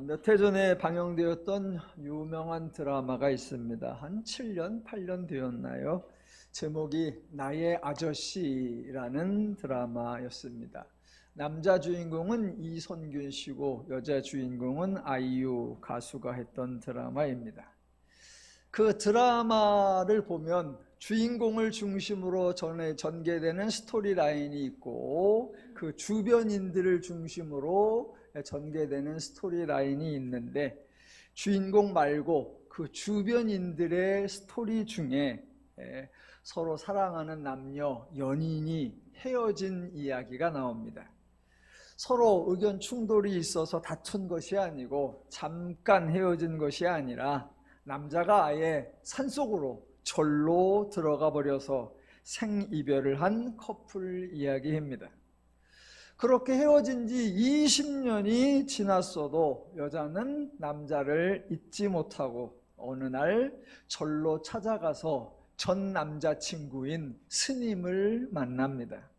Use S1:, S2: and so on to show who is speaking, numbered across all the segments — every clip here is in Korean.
S1: 몇 해 전에 방영되었던 유명한 드라마가 있습니다. 한 7년, 8년 되었나요? 제목이 나의 아저씨라는 드라마였습니다. 남자 주인공은 이선균 씨고 여자 주인공은 아이유 가수가 했던 드라마입니다. 그 드라마를 보면 주인공을 중심으로 전개되는 스토리라인이 있고 그 주변인들을 중심으로 전개되는 스토리라인이 있는데 주인공 말고 그 주변인들의 스토리 중에 서로 사랑하는 남녀, 연인이 헤어진 이야기가 나옵니다. 서로 의견 충돌이 있어서 다툰 것이 아니고 잠깐 헤어진 것이 아니라 남자가 아예 산속으로 절로 들어가 버려서 생이별을 한 커플 이야기입니다. 그렇게 헤어진 지 20년이 지났어도 여자는 남자를 잊지 못하고 어느 날 절로 찾아가서 전 남자친구인 스님을 만납니다.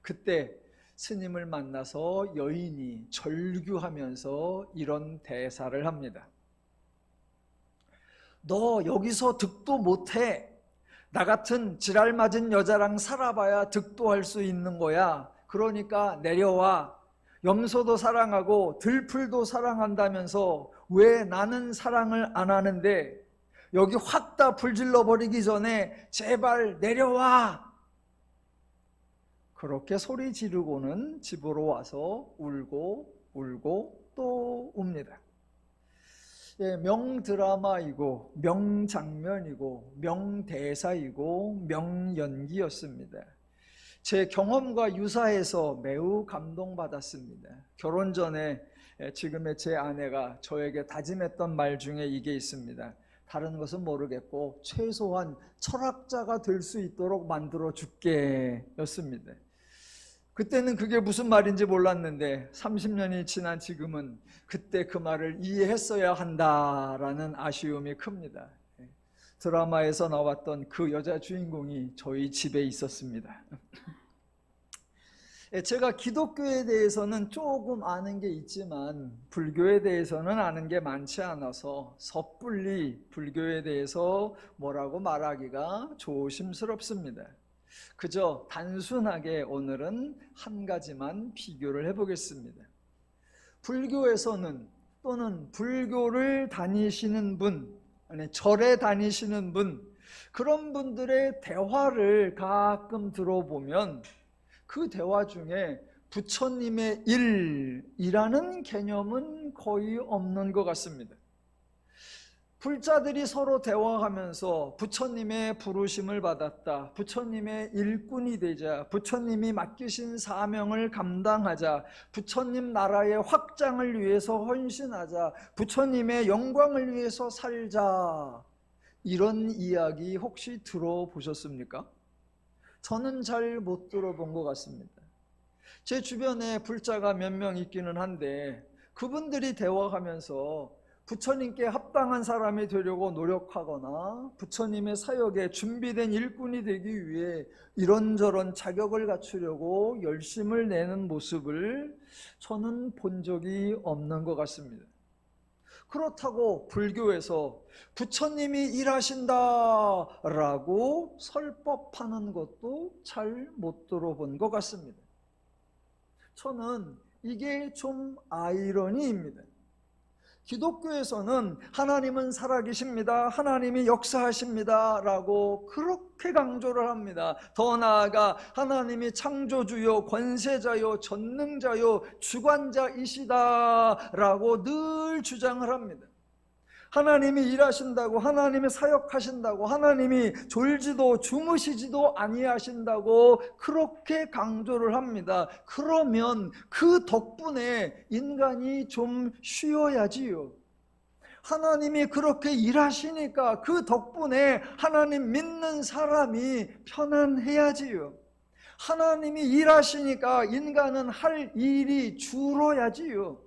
S1: 그때 스님을 만나서 여인이 절규하면서 이런 대사를 합니다. 너 여기서 득도 못해. 나 같은 지랄 맞은 여자랑 살아봐야 득도할 수 있는 거야. 그러니까 내려와. 염소도 사랑하고 들풀도 사랑한다면서 왜 나는 사랑을 안 하는데 여기 확 다 불질러 버리기 전에 제발 내려와. 그렇게 소리 지르고는 집으로 와서 울고 또 웁니다. 명드라마이고 명장면이고 명대사이고 명연기였습니다. 제 경험과 유사해서 매우 감동받았습니다. 결혼 전에 지금의 제 아내가 저에게 다짐했던 말 중에 이게 있습니다. 다른 것은 모르겠고 최소한 철학자가 될 수 있도록 만들어 줄게 였습니다. 그때는 그게 무슨 말인지 몰랐는데 30년이 지난 지금은 그때 그 말을 이해했어야 한다라는 아쉬움이 큽니다. 드라마에서 나왔던 그 여자 주인공이 저희 집에 있었습니다. 제가 기독교에 대해서는 조금 아는 게 있지만 불교에 대해서는 아는 게 많지 않아서 섣불리 불교에 대해서 뭐라고 말하기가 조심스럽습니다. 그저 단순하게 오늘은 한 가지만 비교를 해보겠습니다. 불교에서는 또는 불교를 다니시는 분, 아니 절에 다니시는 분, 그런 분들의 대화를 가끔 들어보면 그 대화 중에 부처님의 일이라는 개념은 거의 없는 것 같습니다. 불자들이 서로 대화하면서 부처님의 부르심을 받았다, 부처님의 일꾼이 되자, 부처님이 맡기신 사명을 감당하자, 부처님 나라의 확장을 위해서 헌신하자, 부처님의 영광을 위해서 살자, 이런 이야기 혹시 들어보셨습니까? 저는 잘 못 들어본 것 같습니다. 제 주변에 불자가 몇 명 있기는 한데 그분들이 대화하면서 부처님께 합당한 사람이 되려고 노력하거나 부처님의 사역에 준비된 일꾼이 되기 위해 이런저런 자격을 갖추려고 열심을 내는 모습을 저는 본 적이 없는 것 같습니다. 그렇다고 불교에서 부처님이 일하신다라고 설법하는 것도 잘 못 들어본 것 같습니다. 저는 이게 좀 아이러니입니다. 기독교에서는 하나님은 살아계십니다, 하나님이 역사하십니다 라고 그렇게 강조를 합니다. 더 나아가 하나님이 창조주요, 권세자요, 전능자요, 주관자이시다 라고 늘 주장을 합니다. 하나님이 일하신다고, 하나님이 사역하신다고, 하나님이 졸지도 주무시지도 아니하신다고 그렇게 강조를 합니다. 그러면 그 덕분에 인간이 좀 쉬어야지요. 하나님이 그렇게 일하시니까 그 덕분에 하나님 믿는 사람이 편안해야지요. 하나님이 일하시니까 인간은 할 일이 줄어야지요.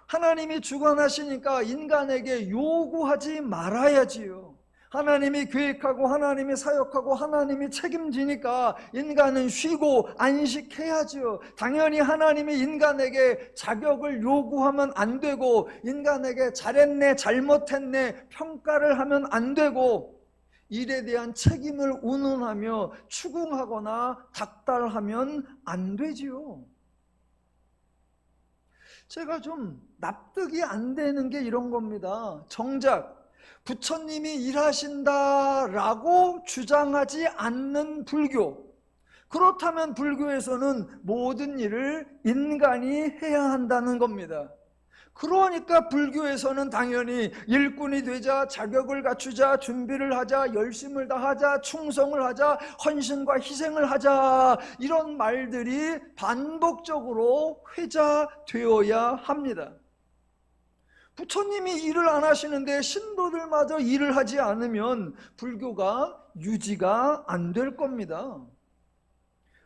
S1: 하나님이 주관하시니까 인간에게 요구하지 말아야지요. 하나님이 계획하고 하나님이 사역하고 하나님이 책임지니까 인간은 쉬고 안식해야죠. 당연히 하나님이 인간에게 자격을 요구하면 안 되고, 인간에게 잘했네 잘못했네 평가를 하면 안 되고, 일에 대한 책임을 운운하며 추궁하거나 닥달하면 안 되지요. 제가 좀 납득이 안 되는 게 이런 겁니다. 정작 부처님이 일하신다라고 주장하지 않는 불교, 그렇다면 불교에서는 모든 일을 인간이 해야 한다는 겁니다. 그러니까 불교에서는 당연히 일꾼이 되자, 자격을 갖추자, 준비를 하자, 열심을 다하자, 충성을 하자, 헌신과 희생을 하자, 이런 말들이 반복적으로 회자되어야 합니다. 부처님이 일을 안 하시는데 신도들마저 일을 하지 않으면 불교가 유지가 안 될 겁니다.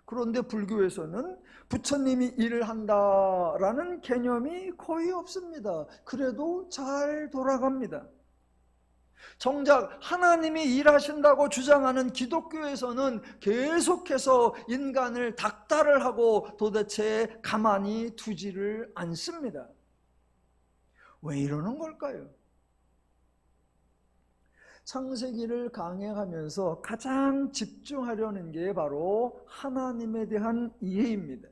S1: 그런데 불교에서는 부처님이 일을 한다라는 개념이 거의 없습니다. 그래도 잘 돌아갑니다. 정작 하나님이 일하신다고 주장하는 기독교에서는 계속해서 인간을 닥달을 하고 도대체 가만히 두지를 않습니다. 왜 이러는 걸까요? 창세기를 강해하면서 가장 집중하려는 게 바로 하나님에 대한 이해입니다.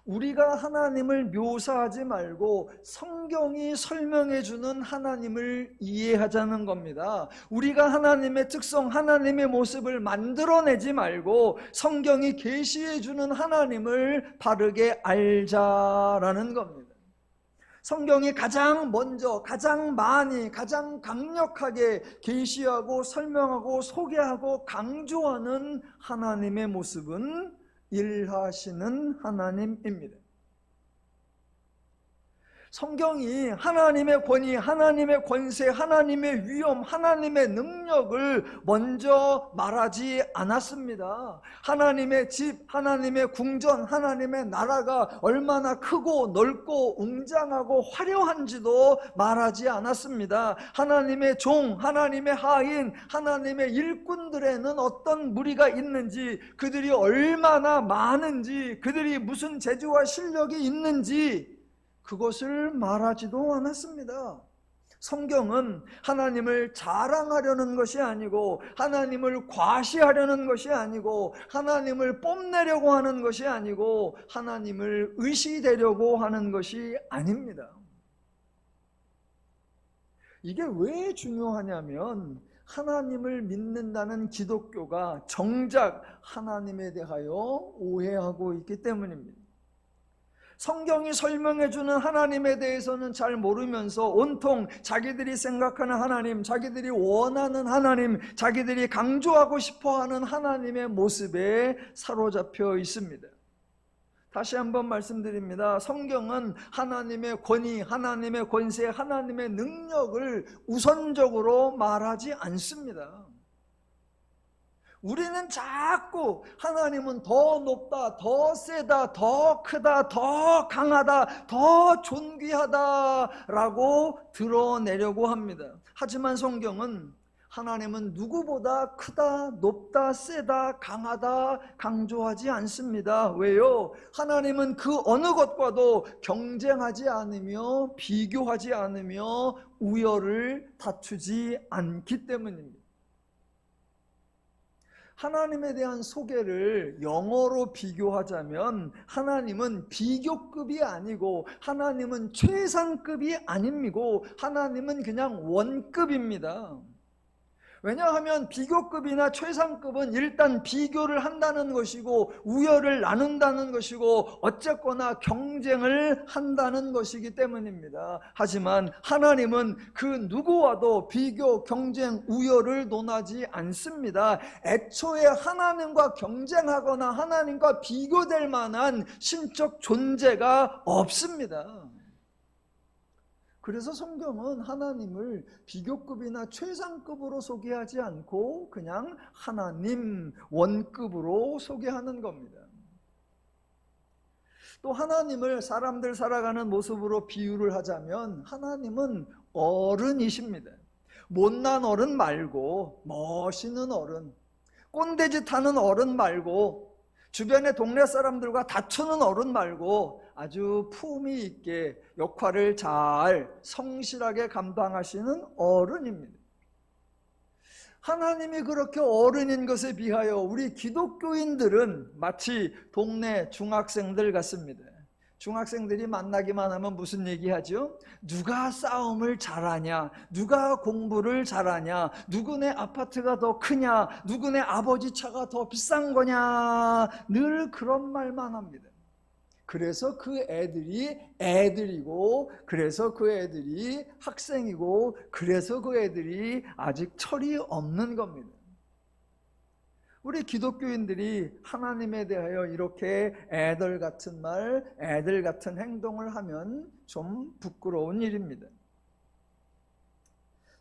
S1: 우리가 하나님을 묘사하지 말고 성경이 설명해주는 하나님을 이해하자는 겁니다. 우리가 하나님의 특성, 하나님의 모습을 만들어내지 말고 성경이 계시해주는 하나님을 바르게 알자라는 겁니다. 성경이 가장 먼저, 가장 많이, 가장 강력하게 계시하고 설명하고 소개하고 강조하는 하나님의 모습은 일하시는 하나님입니다. 성경이 하나님의 권위, 하나님의 권세, 하나님의 위엄, 하나님의 능력을 먼저 말하지 않았습니다. 하나님의 집, 하나님의 궁전, 하나님의 나라가 얼마나 크고 넓고 웅장하고 화려한지도 말하지 않았습니다. 하나님의 종, 하나님의 하인, 하나님의 일꾼들에는 어떤 무리가 있는지, 그들이 얼마나 많은지, 그들이 무슨 재주와 실력이 있는지 그것을 말하지도 않았습니다. 성경은 하나님을 자랑하려는 것이 아니고, 하나님을 과시하려는 것이 아니고, 하나님을 뽐내려고 하는 것이 아니고, 하나님을 의시되려고 하는 것이 아닙니다. 이게 왜 중요하냐면 하나님을 믿는다는 기독교가 정작 하나님에 대하여 오해하고 있기 때문입니다. 성경이 설명해주는 하나님에 대해서는 잘 모르면서 온통 자기들이 생각하는 하나님, 자기들이 원하는 하나님, 자기들이 강조하고 싶어하는 하나님의 모습에 사로잡혀 있습니다. 다시 한번 말씀드립니다. 성경은 하나님의 권위, 하나님의 권세, 하나님의 능력을 우선적으로 말하지 않습니다. 우리는 자꾸 하나님은 더 높다, 더 세다, 더 크다, 더 강하다, 더 존귀하다라고 드러내려고 합니다. 하지만 성경은 하나님은 누구보다 크다, 높다, 세다, 강하다 강조하지 않습니다. 왜요? 하나님은 그 어느 것과도 경쟁하지 않으며 비교하지 않으며 우열을 다투지 않기 때문입니다. 하나님에 대한 소개를 영어로 비교하자면 하나님은 비교급이 아니고 하나님은 최상급이 아닙니다. 하나님은 그냥 원급입니다. 왜냐하면 비교급이나 최상급은 일단 비교를 한다는 것이고 우열을 나눈다는 것이고 어쨌거나 경쟁을 한다는 것이기 때문입니다. 하지만 하나님은 그 누구와도 비교, 경쟁, 우열을 논하지 않습니다. 애초에 하나님과 경쟁하거나 하나님과 비교될 만한 신적 존재가 없습니다. 그래서 성경은 하나님을 비교급이나 최상급으로 소개하지 않고 그냥 하나님 원급으로 소개하는 겁니다. 또 하나님을 사람들 살아가는 모습으로 비유를 하자면 하나님은 어른이십니다. 못난 어른 말고 멋있는 어른, 꼰대짓 하는 어른 말고 주변의 동네 사람들과 다투는 어른 말고 아주 품위 있게 역할을 잘 성실하게 감당하시는 어른입니다. 하나님이 그렇게 어른인 것에 비하여 우리 기독교인들은 마치 동네 중학생들 같습니다. 중학생들이 만나기만 하면 무슨 얘기하죠? 누가 싸움을 잘하냐, 누가 공부를 잘하냐, 누구네 아파트가 더 크냐, 누구네 아버지 차가 더 비싼 거냐, 늘 그런 말만 합니다. 그래서 그 애들이 애들이고, 그래서 그 애들이 학생이고, 그래서 그 애들이 아직 철이 없는 겁니다. 우리 기독교인들이 하나님에 대하여 이렇게 애들 같은 말, 애들 같은 행동을 하면 좀 부끄러운 일입니다.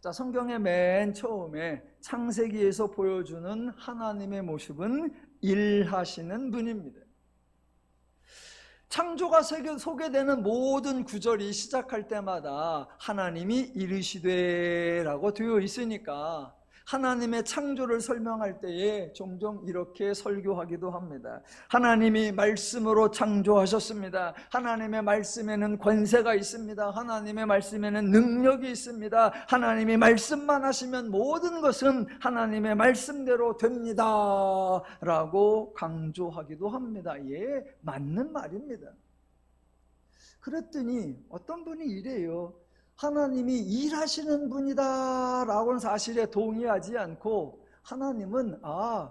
S1: 자, 성경의 맨 처음에 창세기에서 보여주는 하나님의 모습은 일하시는 분입니다. 창조가 소개되는 모든 구절이 시작할 때마다 하나님이 이르시되 라고 되어 있으니까 하나님의 창조를 설명할 때에 종종 이렇게 설교하기도 합니다. 하나님이 말씀으로 창조하셨습니다. 하나님의 말씀에는 권세가 있습니다. 하나님의 말씀에는 능력이 있습니다. 하나님이 말씀만 하시면 모든 것은 하나님의 말씀대로 됩니다 라고 강조하기도 합니다. 예, 맞는 말입니다. 그랬더니 어떤 분이 이래요. 하나님이 일하시는 분이다 라고는 사실에 동의하지 않고 하나님은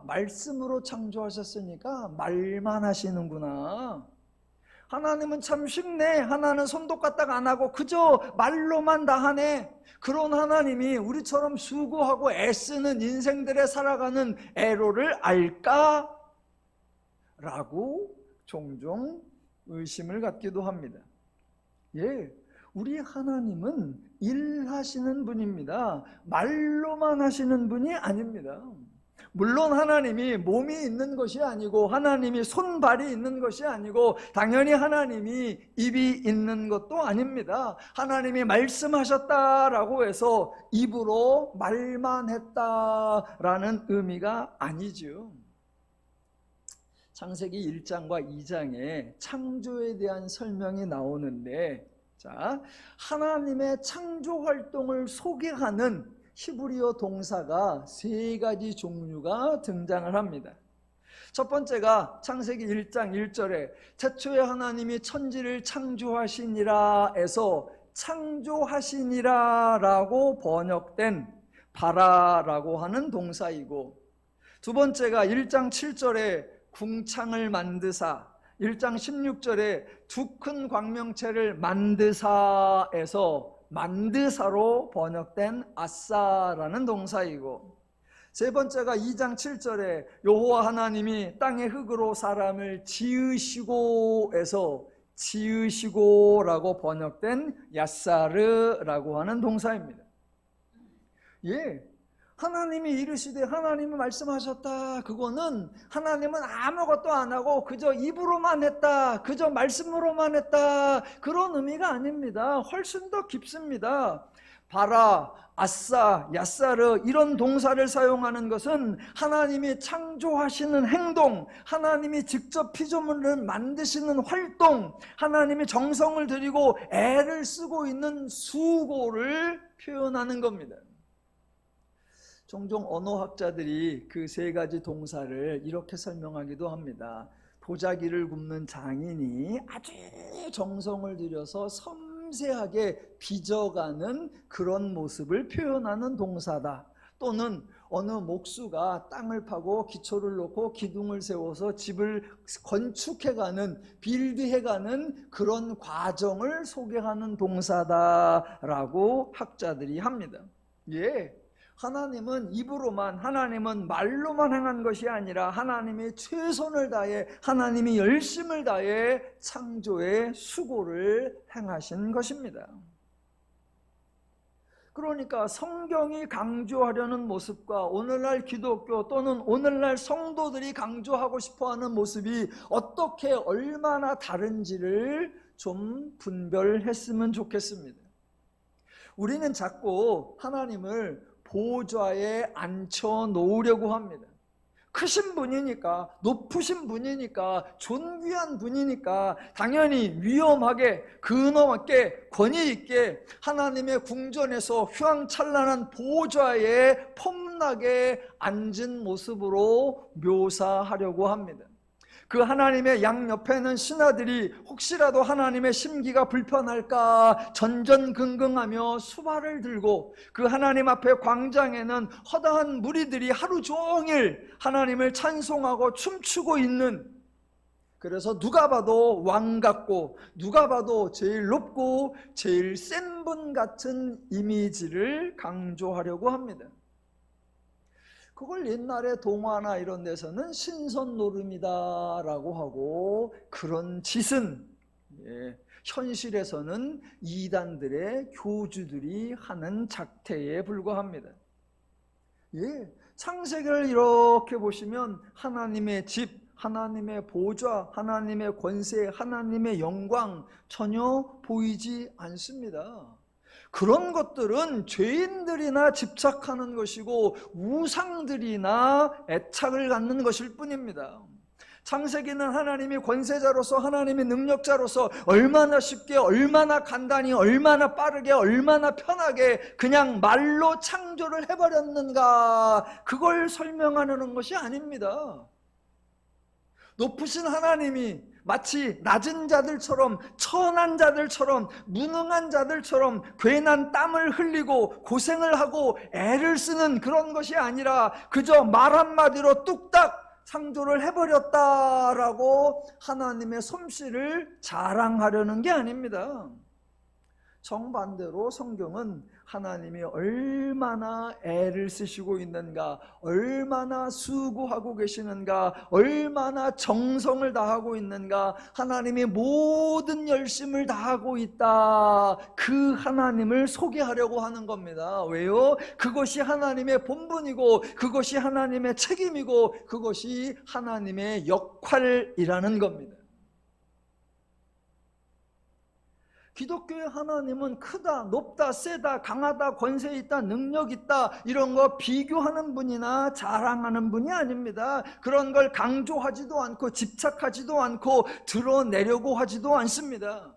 S1: 말씀으로 창조하셨으니까 말만 하시는구나. 하나님은 참 쉽네. 하나는 손도 까딱 안 하고 그저 말로만 다 하네. 그런 하나님이 우리처럼 수고하고 애쓰는 인생들에 살아가는 애로를 알까? 라고 종종 의심을 갖기도 합니다. 예, 우리 하나님은 일하시는 분입니다. 말로만 하시는 분이 아닙니다. 물론 하나님이 몸이 있는 것이 아니고 하나님이 손발이 있는 것이 아니고 당연히 하나님이 입이 있는 것도 아닙니다. 하나님이 말씀하셨다라고 해서 입으로 말만 했다라는 의미가 아니죠. 창세기 1장과 2장에 창조에 대한 설명이 나오는데, 자, 하나님의 창조 활동을 소개하는 히브리어 동사가 세 가지 종류가 등장을 합니다. 첫 번째가 창세기 1장 1절에 태초에 하나님이 천지를 창조하시니라 에서 창조하시니라 라고 번역된 바라라고 하는 동사이고, 두 번째가 1장 7절에 궁창을 만드사, 1장 16절에 두 큰 광명체를 만드사에서 만드사로 번역된 아싸라는 동사이고, 세 번째가 2장 7절에 여호와 하나님이 땅의 흙으로 사람을 지으시고에서 지으시고라고 번역된 야사르라고 하는 동사입니다. 예, 하나님이 이르시되 하나님은 말씀하셨다. 그거는 하나님은 아무것도 안 하고 그저 입으로만 했다, 그저 말씀으로만 했다, 그런 의미가 아닙니다. 훨씬 더 깊습니다. 바라, 아싸, 야사르 이런 동사를 사용하는 것은 하나님이 창조하시는 행동, 하나님이 직접 피조물을 만드시는 활동, 하나님이 정성을 들이고 애를 쓰고 있는 수고를 표현하는 겁니다. 종종 언어학자들이 그 세 가지 동사를 이렇게 설명하기도 합니다. 도자기를 굽는 장인이 아주 정성을 들여서 섬세하게 빚어가는 그런 모습을 표현하는 동사다. 또는 어느 목수가 땅을 파고 기초를 놓고 기둥을 세워서 집을 건축해가는, 빌드해가는 그런 과정을 소개하는 동사다라고 학자들이 합니다. 예, 하나님은 입으로만, 하나님은 말로만 행한 것이 아니라 하나님이 최선을 다해, 하나님이 열심을 다해 창조의 수고를 행하신 것입니다. 그러니까 성경이 강조하려는 모습과 오늘날 기독교 또는 오늘날 성도들이 강조하고 싶어하는 모습이 어떻게 얼마나 다른지를 좀 분별했으면 좋겠습니다. 우리는 자꾸 하나님을 보좌에 앉혀 놓으려고 합니다. 크신 분이니까, 높으신 분이니까, 존귀한 분이니까 당연히 위엄하게, 근엄하게, 권위있게 하나님의 궁전에서 휘황찬란한 보좌에 폼나게 앉은 모습으로 묘사하려고 합니다. 그 하나님의 양옆에는 신하들이 혹시라도 하나님의 심기가 불편할까 전전긍긍하며 수발을 들고, 그 하나님 앞에 광장에는 허다한 무리들이 하루 종일 하나님을 찬송하고 춤추고 있는, 그래서 누가 봐도 왕 같고 누가 봐도 제일 높고 제일 센 분 같은 이미지를 강조하려고 합니다. 그걸 옛날에 동화나 이런 데서는 신선노름이다라고 하고, 그런 짓은 현실에서는 이단들의 교주들이 하는 작태에 불과합니다. 창세기를 이렇게 보시면 하나님의 집, 하나님의 보좌, 하나님의 권세, 하나님의 영광 전혀 보이지 않습니다. 그런 것들은 죄인들이나 집착하는 것이고 우상들이나 애착을 갖는 것일 뿐입니다. 창세기는 하나님이 권세자로서, 하나님이 능력자로서 얼마나 쉽게, 얼마나 간단히, 얼마나 빠르게, 얼마나 편하게 그냥 말로 창조를 해버렸는가, 그걸 설명하는 것이 아닙니다. 높으신 하나님이 마치 낮은 자들처럼, 천한 자들처럼, 무능한 자들처럼 괜한 땀을 흘리고 고생을 하고 애를 쓰는 그런 것이 아니라 그저 말 한마디로 뚝딱 창조를 해버렸다라고 하나님의 솜씨를 자랑하려는 게 아닙니다. 정반대로 성경은 하나님이 얼마나 애를 쓰시고 있는가, 얼마나 수고하고 계시는가, 얼마나 정성을 다하고 있는가, 하나님이 모든 열심을 다하고 있다, 그 하나님을 소개하려고 하는 겁니다. 왜요? 그것이 하나님의 본분이고, 그것이 하나님의 책임이고, 그것이 하나님의 역할이라는 겁니다. 기독교의 하나님은 크다, 높다, 세다, 강하다, 권세 있다, 능력 있다, 이런 거 비교하는 분이나 자랑하는 분이 아닙니다. 그런 걸 강조하지도 않고 집착하지도 않고 드러내려고 하지도 않습니다.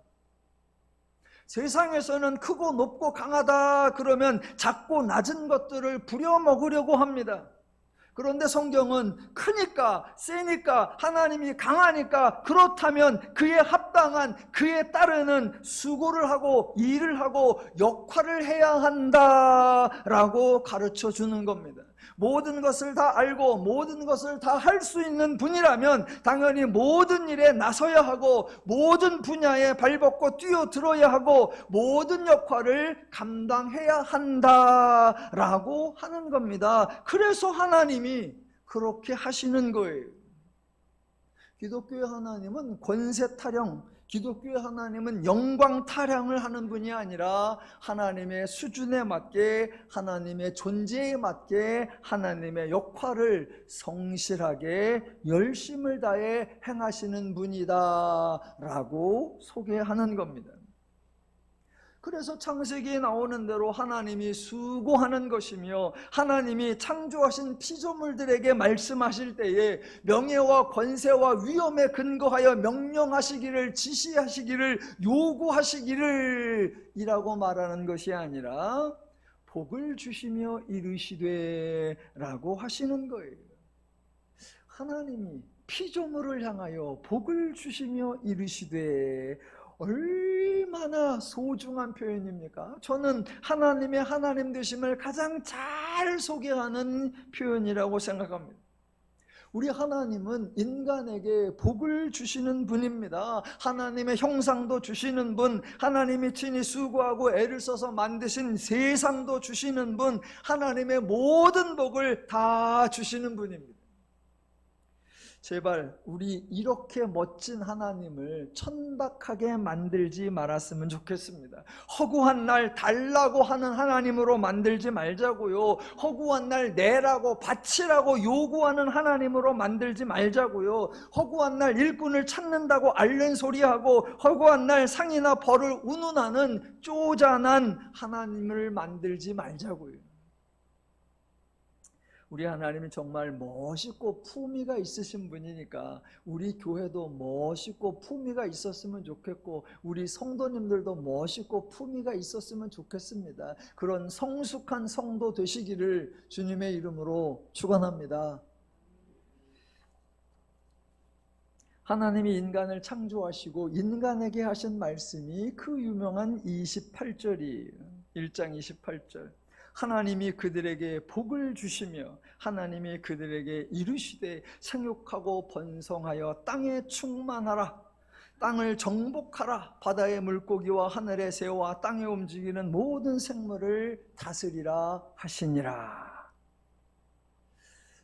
S1: 세상에서는 크고 높고 강하다 그러면 작고 낮은 것들을 부려먹으려고 합니다. 그런데 성경은 크니까, 세니까, 하나님이 강하니까, 그렇다면 그에 합당한, 그에 따르는 수고를 하고 일을 하고 역할을 해야 한다라고 가르쳐 주는 겁니다. 모든 것을 다 알고 모든 것을 다 할 수 있는 분이라면 당연히 모든 일에 나서야 하고 모든 분야에 발벗고 뛰어들어야 하고 모든 역할을 감당해야 한다라고 하는 겁니다. 그래서 하나님이 그렇게 하시는 거예요. 기독교의 하나님은 권세 타령, 기독교의 하나님은 영광 타령을 하는 분이 아니라 하나님의 수준에 맞게, 하나님의 존재에 맞게 하나님의 역할을 성실하게 열심을 다해 행하시는 분이다 라고 소개하는 겁니다. 그래서 창세기에 나오는 대로 하나님이 수고하는 것이며 하나님이 창조하신 피조물들에게 말씀하실 때에 명예와 권세와 위엄에 근거하여 명령하시기를, 지시하시기를, 요구하시기를 이라고 말하는 것이 아니라 복을 주시며 이르시되 라고 하시는 거예요. 하나님이 피조물을 향하여 복을 주시며 이르시되, 얼마나 소중한 표현입니까? 저는 하나님의 하나님 되심을 가장 잘 소개하는 표현이라고 생각합니다. 우리 하나님은 인간에게 복을 주시는 분입니다. 하나님의 형상도 주시는 분, 하나님이 친히 수고하고 애를 써서 만드신 세상도 주시는 분, 하나님의 모든 복을 다 주시는 분입니다. 제발 우리 이렇게 멋진 하나님을 천박하게 만들지 말았으면 좋겠습니다. 허구한 날 달라고 하는 하나님으로 만들지 말자고요. 허구한 날 내라고 바치라고 요구하는 하나님으로 만들지 말자고요. 허구한 날 일꾼을 찾는다고 앓는 소리하고 허구한 날 상이나 벌을 운운하는 쪼잔한 하나님을 만들지 말자고요. 우리 하나님이 정말 멋있고 품위가 있으신 분이니까 우리 교회도 멋있고 품위가 있었으면 좋겠고 우리 성도님들도 멋있고 품위가 있었으면 좋겠습니다. 그런 성숙한 성도 되시기를 주님의 이름으로 축원합니다. 하나님이 인간을 창조하시고 인간에게 하신 말씀이 그 유명한 28절이에요. 1장 28절. 하나님이 그들에게 복을 주시며 하나님이 그들에게 이르시되 생육하고 번성하여 땅에 충만하라. 땅을 정복하라. 바다의 물고기와 하늘의 새와 땅에 움직이는 모든 생물을 다스리라 하시니라.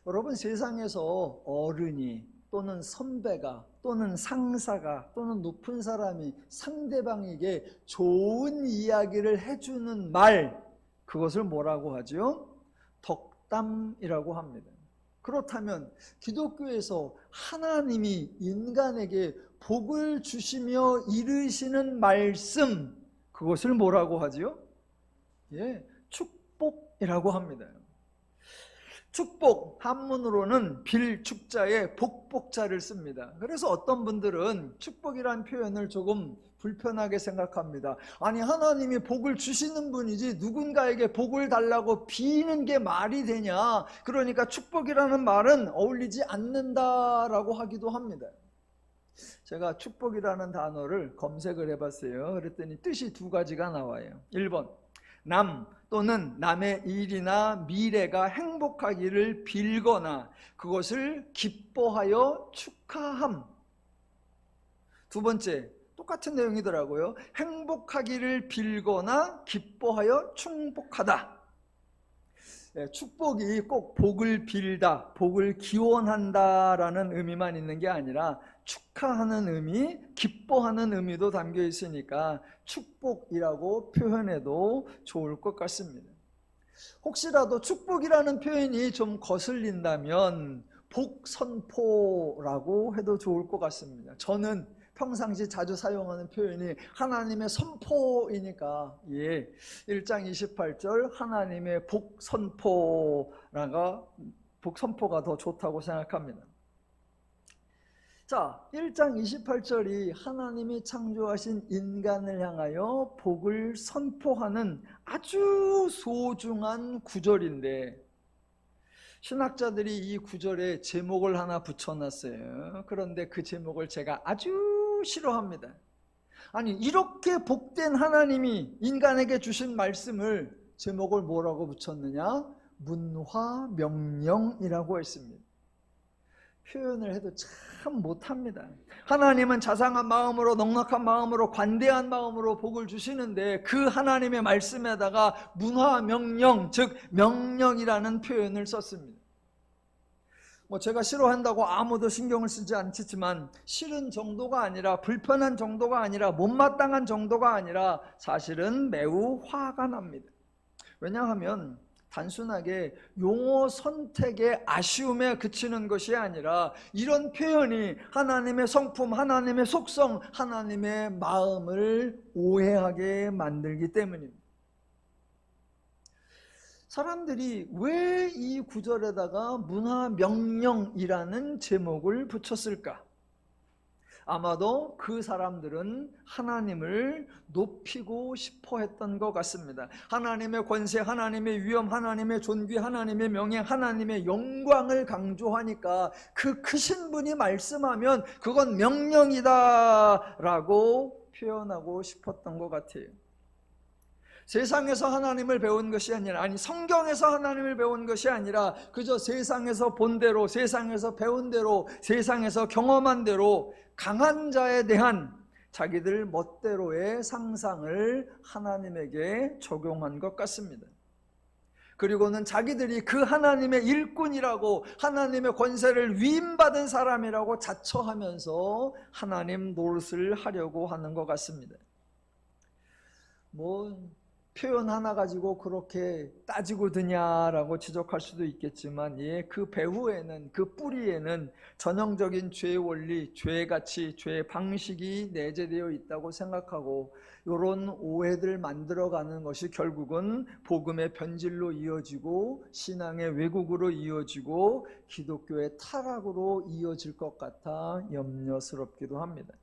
S1: 여러분, 세상에서 어른이 또는 선배가 또는 상사가 또는 높은 사람이 상대방에게 좋은 이야기를 해주는 말, 그것을 뭐라고 하죠? 덕담이라고 합니다. 그렇다면 기독교에서 하나님이 인간에게 복을 주시며 이르시는 말씀, 그것을 뭐라고 하죠? 축복이라고 합니다. 축복, 한문으로는 빌축자에 복복자를 씁니다. 그래서 어떤 분들은 축복이라는 표현을 조금 불편하게 생각합니다. 아니, 하나님이 복을 주시는 분이지 누군가에게 복을 달라고 비는 게 말이 되냐? 그러니까 축복이라는 말은 어울리지 않는다라고 하기도 합니다. 제가 축복이라는 단어를 검색을 해봤어요. 그랬더니 뜻이 두 가지가 나와요. 1번, 남 또는 남의 일이나 미래가 행복하기를 빌거나 그것을 기뻐하여 축하함. 두 번째, 똑같은 내용이더라고요. 행복하기를 빌거나 기뻐하여 충복하다. 축복이 꼭 복을 빌다, 복을 기원한다라는 의미만 있는 게 아니라 축하하는 의미, 기뻐하는 의미도 담겨 있으니까 축복이라고 표현해도 좋을 것 같습니다. 혹시라도 축복이라는 표현이 좀 거슬린다면 복선포라고 해도 좋을 것 같습니다. 저는 평상시 자주 사용하는 표현이 하나님의 선포이니까 1장 28절 하나님의 복선포가 더 좋다고 생각합니다. 자, 1장 28절이 하나님이 창조하신 인간을 향하여 복을 선포하는 아주 소중한 구절인데 신학자들이 이 구절에 제목을 하나 붙여놨어요. 그런데 그 제목을 제가 아주 싫어합니다. 아니, 이렇게 복된 하나님이 인간에게 주신 말씀을 제목을 뭐라고 붙였느냐? 문화명령이라고 했습니다. 표현을 해도 참 못합니다. 하나님은 자상한 마음으로 넉넉한 마음으로 관대한 마음으로 복을 주시는데 그 하나님의 말씀에다가 문화명령, 즉 명령이라는 표현을 썼습니다. 제가 싫어한다고 아무도 신경을 쓰지 않지만 싫은 정도가 아니라 불편한 정도가 아니라 못마땅한 정도가 아니라 사실은 매우 화가 납니다. 왜냐하면 단순하게 용어 선택의 아쉬움에 그치는 것이 아니라 이런 표현이 하나님의 성품, 하나님의 속성, 하나님의 마음을 오해하게 만들기 때문입니다. 사람들이 왜 이 구절에다가 문화명령이라는 제목을 붙였을까? 아마도 그 사람들은 하나님을 높이고 싶어 했던 것 같습니다. 하나님의 권세, 하나님의 위엄, 하나님의 존귀, 하나님의 명예, 하나님의 영광을 강조하니까 그 크신 분이 말씀하면 그건 명령이다 라고 표현하고 싶었던 것 같아요. 세상에서 하나님을 배운 것이 아니라, 성경에서 하나님을 배운 것이 아니라 그저 세상에서 본 대로, 세상에서 배운 대로, 세상에서 경험한 대로 강한 자에 대한 자기들 멋대로의 상상을 하나님에게 적용한 것 같습니다. 그리고는 자기들이 그 하나님의 일꾼이라고, 하나님의 권세를 위임받은 사람이라고 자처하면서 하나님 노릇을 하려고 하는 것 같습니다. 표현 하나 가지고 그렇게 따지고 드냐라고 지적할 수도 있겠지만, 그 배후에는, 그 뿌리에는 전형적인 죄의 원리, 죄의 가치, 죄의 방식이 내재되어 있다고 생각하고, 이런 오해들 만들어가는 것이 결국은 복음의 변질로 이어지고 신앙의 왜곡으로 이어지고 기독교의 타락으로 이어질 것 같아 염려스럽기도 합니다.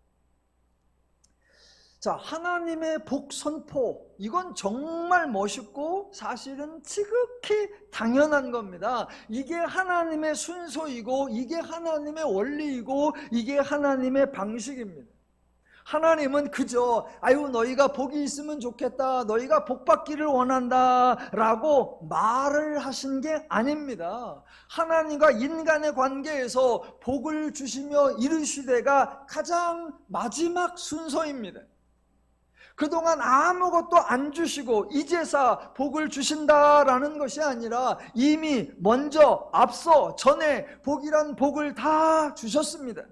S1: 자, 하나님의 복 선포, 이건 정말 멋있고 사실은 지극히 당연한 겁니다. 이게 하나님의 순서이고 이게 하나님의 원리이고 이게 하나님의 방식입니다. 하나님은 그저 너희가 복이 있으면 좋겠다, 너희가 복 받기를 원한다 라고 말을 하신 게 아닙니다. 하나님과 인간의 관계에서 복을 주시며 이르시되가 가장 마지막 순서입니다. 그동안 아무것도 안 주시고 이제서 복을 주신다라는 것이 아니라 이미 먼저 앞서 전에 복이란 복을 다 주셨습니다.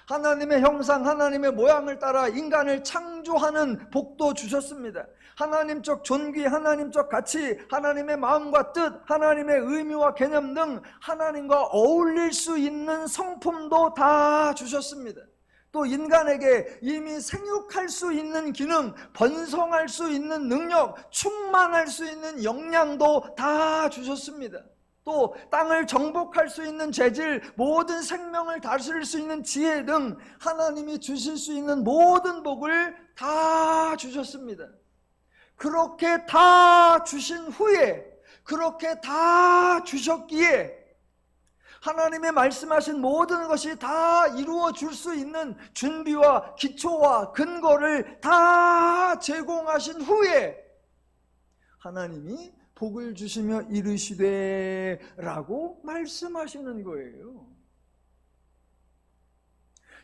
S1: 하나님의 형상, 하나님의 모양을 따라 인간을 창조하는 복도 주셨습니다. 하나님적 존귀, 하나님적 가치, 하나님의 마음과 뜻, 하나님의 의미와 개념 등 하나님과 어울릴 수 있는 성품도 다 주셨습니다. 또 인간에게 이미 생육할 수 있는 기능, 번성할 수 있는 능력, 충만할 수 있는 역량도 다 주셨습니다. 또 땅을 정복할 수 있는 재질, 모든 생명을 다스릴 수 있는 지혜 등 하나님이 주실 수 있는 모든 복을 다 주셨습니다. 그렇게 다 주신 후에, 그렇게 다 주셨기에 하나님의 말씀하신 모든 것이 다 이루어 줄 수 있는 준비와 기초와 근거를 다 제공하신 후에 하나님이 복을 주시며 이르시되 라고 말씀하시는 거예요.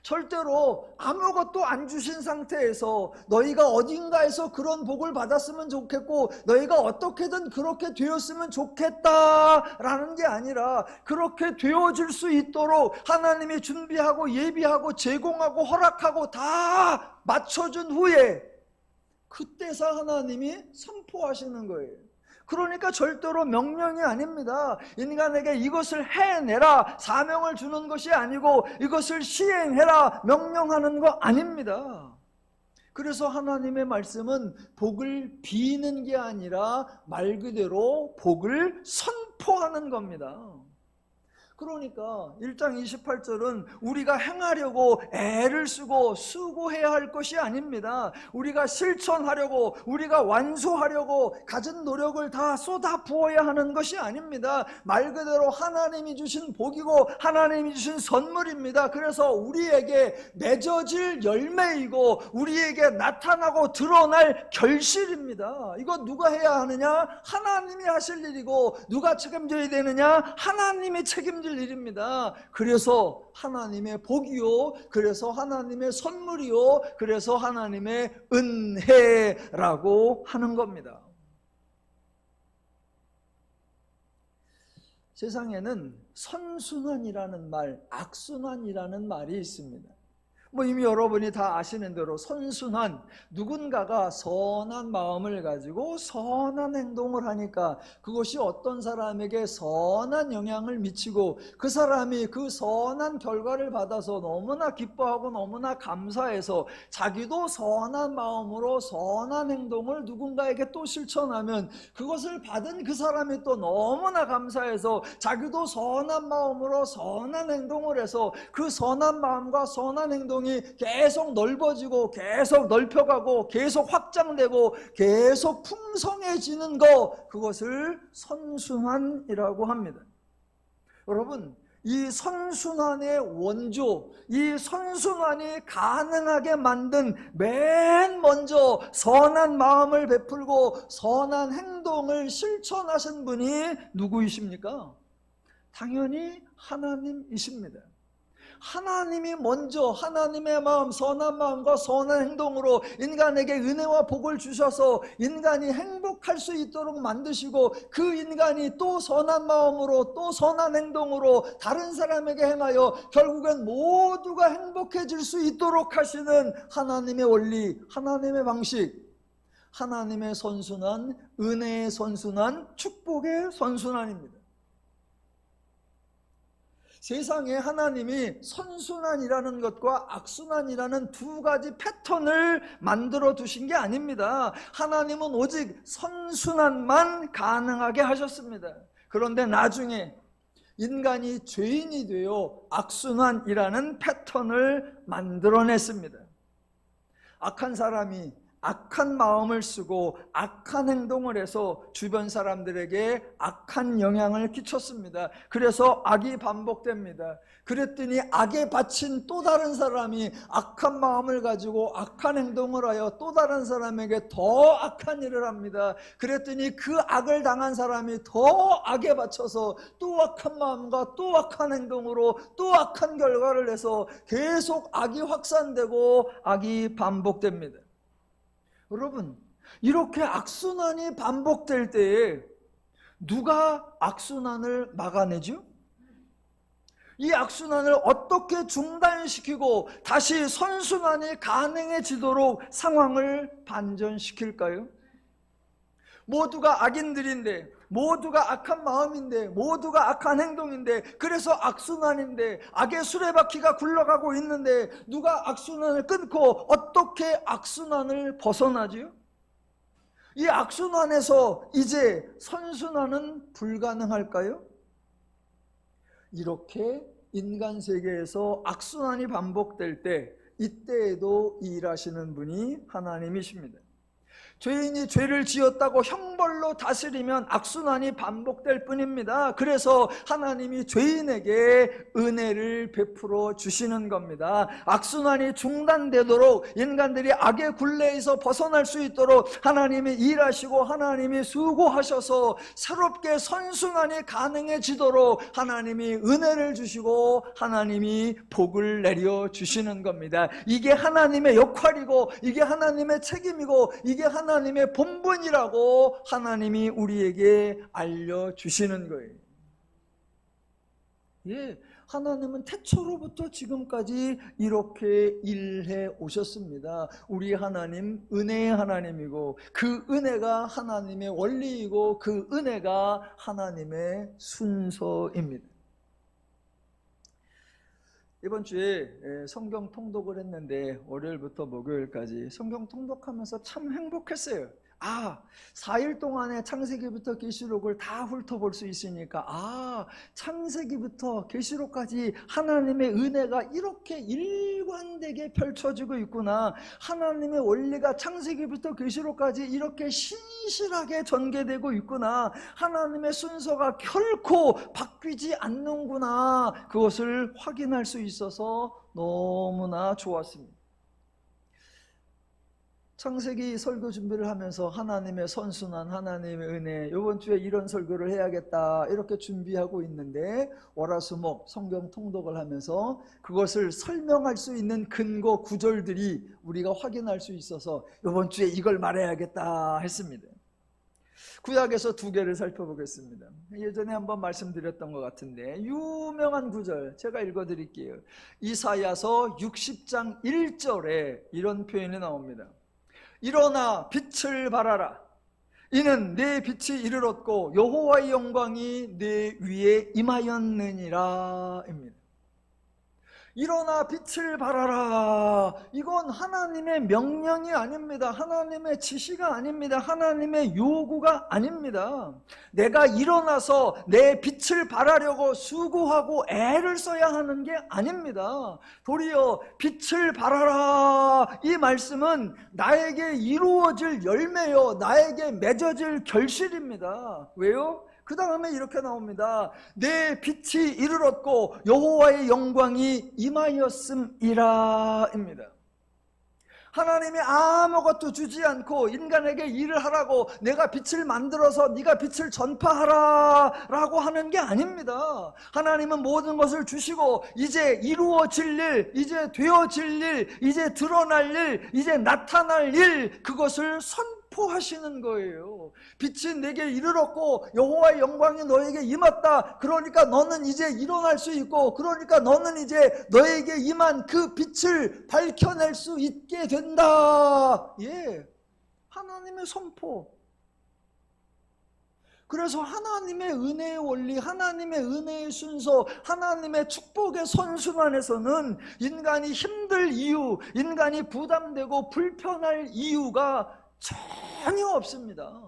S1: 절대로 아무것도 안 주신 상태에서 너희가 어딘가에서 그런 복을 받았으면 좋겠고 너희가 어떻게든 그렇게 되었으면 좋겠다라는 게 아니라 그렇게 되어질 수 있도록 하나님이 준비하고 예비하고 제공하고 허락하고 다 맞춰준 후에 그때서 하나님이 선포하시는 거예요. 그러니까 절대로 명령이 아닙니다. 인간에게 이것을 해내라 사명을 주는 것이 아니고 이것을 시행해라 명령하는 거 아닙니다. 그래서 하나님의 말씀은 복을 비는 게 아니라 말 그대로 복을 선포하는 겁니다. 그러니까 1장 28절은 우리가 행하려고 애를 쓰고 수고해야 할 것이 아닙니다. 우리가 실천하려고, 우리가 완수하려고 가진 노력을 다 쏟아 부어야 하는 것이 아닙니다. 말 그대로 하나님이 주신 복이고 하나님이 주신 선물입니다. 그래서 우리에게 맺어질 열매이고 우리에게 나타나고 드러날 결실입니다. 이거 누가 해야 하느냐? 하나님이 하실 일이고 누가 책임져야 되느냐? 하나님이 책임질 일입니다. 그래서 하나님의 복이요, 그래서 하나님의 선물이요, 그래서 하나님의 은혜라고 하는 겁니다. 세상에는 선순환이라는 말, 악순환이라는 말이 있습니다. 이미 여러분이 다 아시는 대로 선순환, 누군가가 선한 마음을 가지고 선한 행동을 하니까 그것이 어떤 사람에게 선한 영향을 미치고 그 사람이 그 선한 결과를 받아서 너무나 기뻐하고 너무나 감사해서 자기도 선한 마음으로 선한 행동을 누군가에게 또 실천하면 그것을 받은 그 사람이 또 너무나 감사해서 자기도 선한 마음으로 선한 행동을 해서 그 선한 마음과 선한 행동이 계속 넓어지고 계속 넓혀가고 계속 확장되고 계속 풍성해지는 것, 그것을 선순환이라고 합니다. 여러분, 이 선순환의 원조, 이 선순환이 가능하게 만든 맨 먼저 선한 마음을 베풀고 선한 행동을 실천하신 분이 누구이십니까? 당연히 하나님이십니다. 하나님이 먼저 하나님의 마음, 선한 마음과 선한 행동으로 인간에게 은혜와 복을 주셔서 인간이 행복할 수 있도록 만드시고, 그 인간이 또 선한 마음으로 또 선한 행동으로 다른 사람에게 행하여 결국엔 모두가 행복해질 수 있도록 하시는 하나님의 원리, 하나님의 방식, 하나님의 선순환, 은혜의 선순환, 축복의 선순환입니다. 세상에 하나님이 선순환이라는 것과 악순환이라는 두 가지 패턴을 만들어 두신 게 아닙니다. 하나님은 오직 선순환만 가능하게 하셨습니다. 그런데 나중에 인간이 죄인이 되어 악순환이라는 패턴을 만들어냈습니다. 악한 사람이 악한 마음을 쓰고 악한 행동을 해서 주변 사람들에게 악한 영향을 끼쳤습니다. 그래서 악이 반복됩니다. 그랬더니 악에 바친 또 다른 사람이 악한 마음을 가지고 악한 행동을 하여 또 다른 사람에게 더 악한 일을 합니다. 그랬더니 그 악을 당한 사람이 더 악에 바쳐서 또 악한 마음과 또 악한 행동으로 또 악한 결과를 내서 계속 악이 확산되고 악이 반복됩니다. 여러분, 이렇게 악순환이 반복될 때에 누가 악순환을 막아내죠? 이 악순환을 어떻게 중단시키고 다시 선순환이 가능해지도록 상황을 반전시킬까요? 모두가 악인들인데, 모두가 악한 마음인데, 모두가 악한 행동인데, 그래서 악순환인데, 악의 수레바퀴가 굴러가고 있는데 누가 악순환을 끊고 어떻게 악순환을 벗어나지요? 이 악순환에서 이제 선순환은 불가능할까요? 이렇게 인간 세계에서 악순환이 반복될 때, 이때에도 일하시는 분이 하나님이십니다. 죄인이 죄를 지었다고 형벌로 다스리면 악순환이 반복될 뿐입니다. 그래서 하나님이 죄인에게 은혜를 베풀어 주시는 겁니다. 악순환이 중단되도록, 인간들이 악의 굴레에서 벗어날 수 있도록 하나님이 일하시고 하나님이 수고하셔서 새롭게 선순환이 가능해지도록 하나님이 은혜를 주시고 하나님이 복을 내려 주시는 겁니다. 이게 하나님의 역할이고, 이게 하나님의 책임이고, 이게 하나님의 본분이라고 하나님이 우리에게 알려주시는 거예요. 예, 하나님은 태초로부터 지금까지 이렇게 일해 오셨습니다. 우리 하나님 은혜의 하나님이고, 그 은혜가 하나님의 원리이고, 그 은혜가 하나님의 순서입니다. 이번 주에 성경 통독을 했는데 월요일부터 목요일까지 성경 통독하면서 참 행복했어요. 4일 동안에 창세기부터 계시록을 다 훑어볼 수 있으니까 창세기부터 계시록까지 하나님의 은혜가 이렇게 일관되게 펼쳐지고 있구나. 하나님의 원리가 창세기부터 계시록까지 이렇게 신실하게 전개되고 있구나. 하나님의 순서가 결코 바뀌지 않는구나. 그것을 확인할 수 있어서 너무나 좋았습니다. 창세기 설교 준비를 하면서 하나님의 선순환, 하나님의 은혜, 이번 주에 이런 설교를 해야겠다 이렇게 준비하고 있는데, 월화수목 성경 통독을 하면서 그것을 설명할 수 있는 근거 구절들이 우리가 확인할 수 있어서 이번 주에 이걸 말해야겠다 했습니다. 구약에서 두 개를 살펴보겠습니다. 예전에 한번 말씀드렸던 것 같은데 유명한 구절 제가 읽어드릴게요. 이사야서 60장 1절에 이런 표현이 나옵니다. 일어나 빛을 발하라. 이는 내 빛이 이르렀고 여호와의 영광이 내 위에 임하였느니라 입니다. 일어나 빛을 발하라. 이건 하나님의 명령이 아닙니다. 하나님의 지시가 아닙니다. 하나님의 요구가 아닙니다. 내가 일어나서 내 빛을 발하려고 수고하고 애를 써야 하는 게 아닙니다. 도리어 빛을 발하라, 이 말씀은 나에게 이루어질 열매요, 나에게 맺어질 결실입니다. 왜요? 그 다음에 이렇게 나옵니다. 내 빛이 이르렀고 여호와의 영광이 임하였음이라 입니다. 하나님이 아무것도 주지 않고 인간에게 일을 하라고 내가 빛을 만들어서 네가 빛을 전파하라 라고 하는 게 아닙니다. 하나님은 모든 것을 주시고 이제 이루어질 일, 이제 되어질 일, 이제 드러날 일, 이제 나타날 일, 그것을 선포하시는 거예요. 빛이 내게 이르렀고 여호와의 영광이 너에게 임했다. 그러니까 너는 이제 일어날 수 있고, 그러니까 너는 이제 너에게 임한 그 빛을 밝혀낼 수 있게 된다. 예, 하나님의 선포. 그래서 하나님의 은혜의 원리, 하나님의 은혜의 순서, 하나님의 축복의 선순환에서는 인간이 힘들 이유, 인간이 부담되고 불편할 이유가 전혀 없습니다.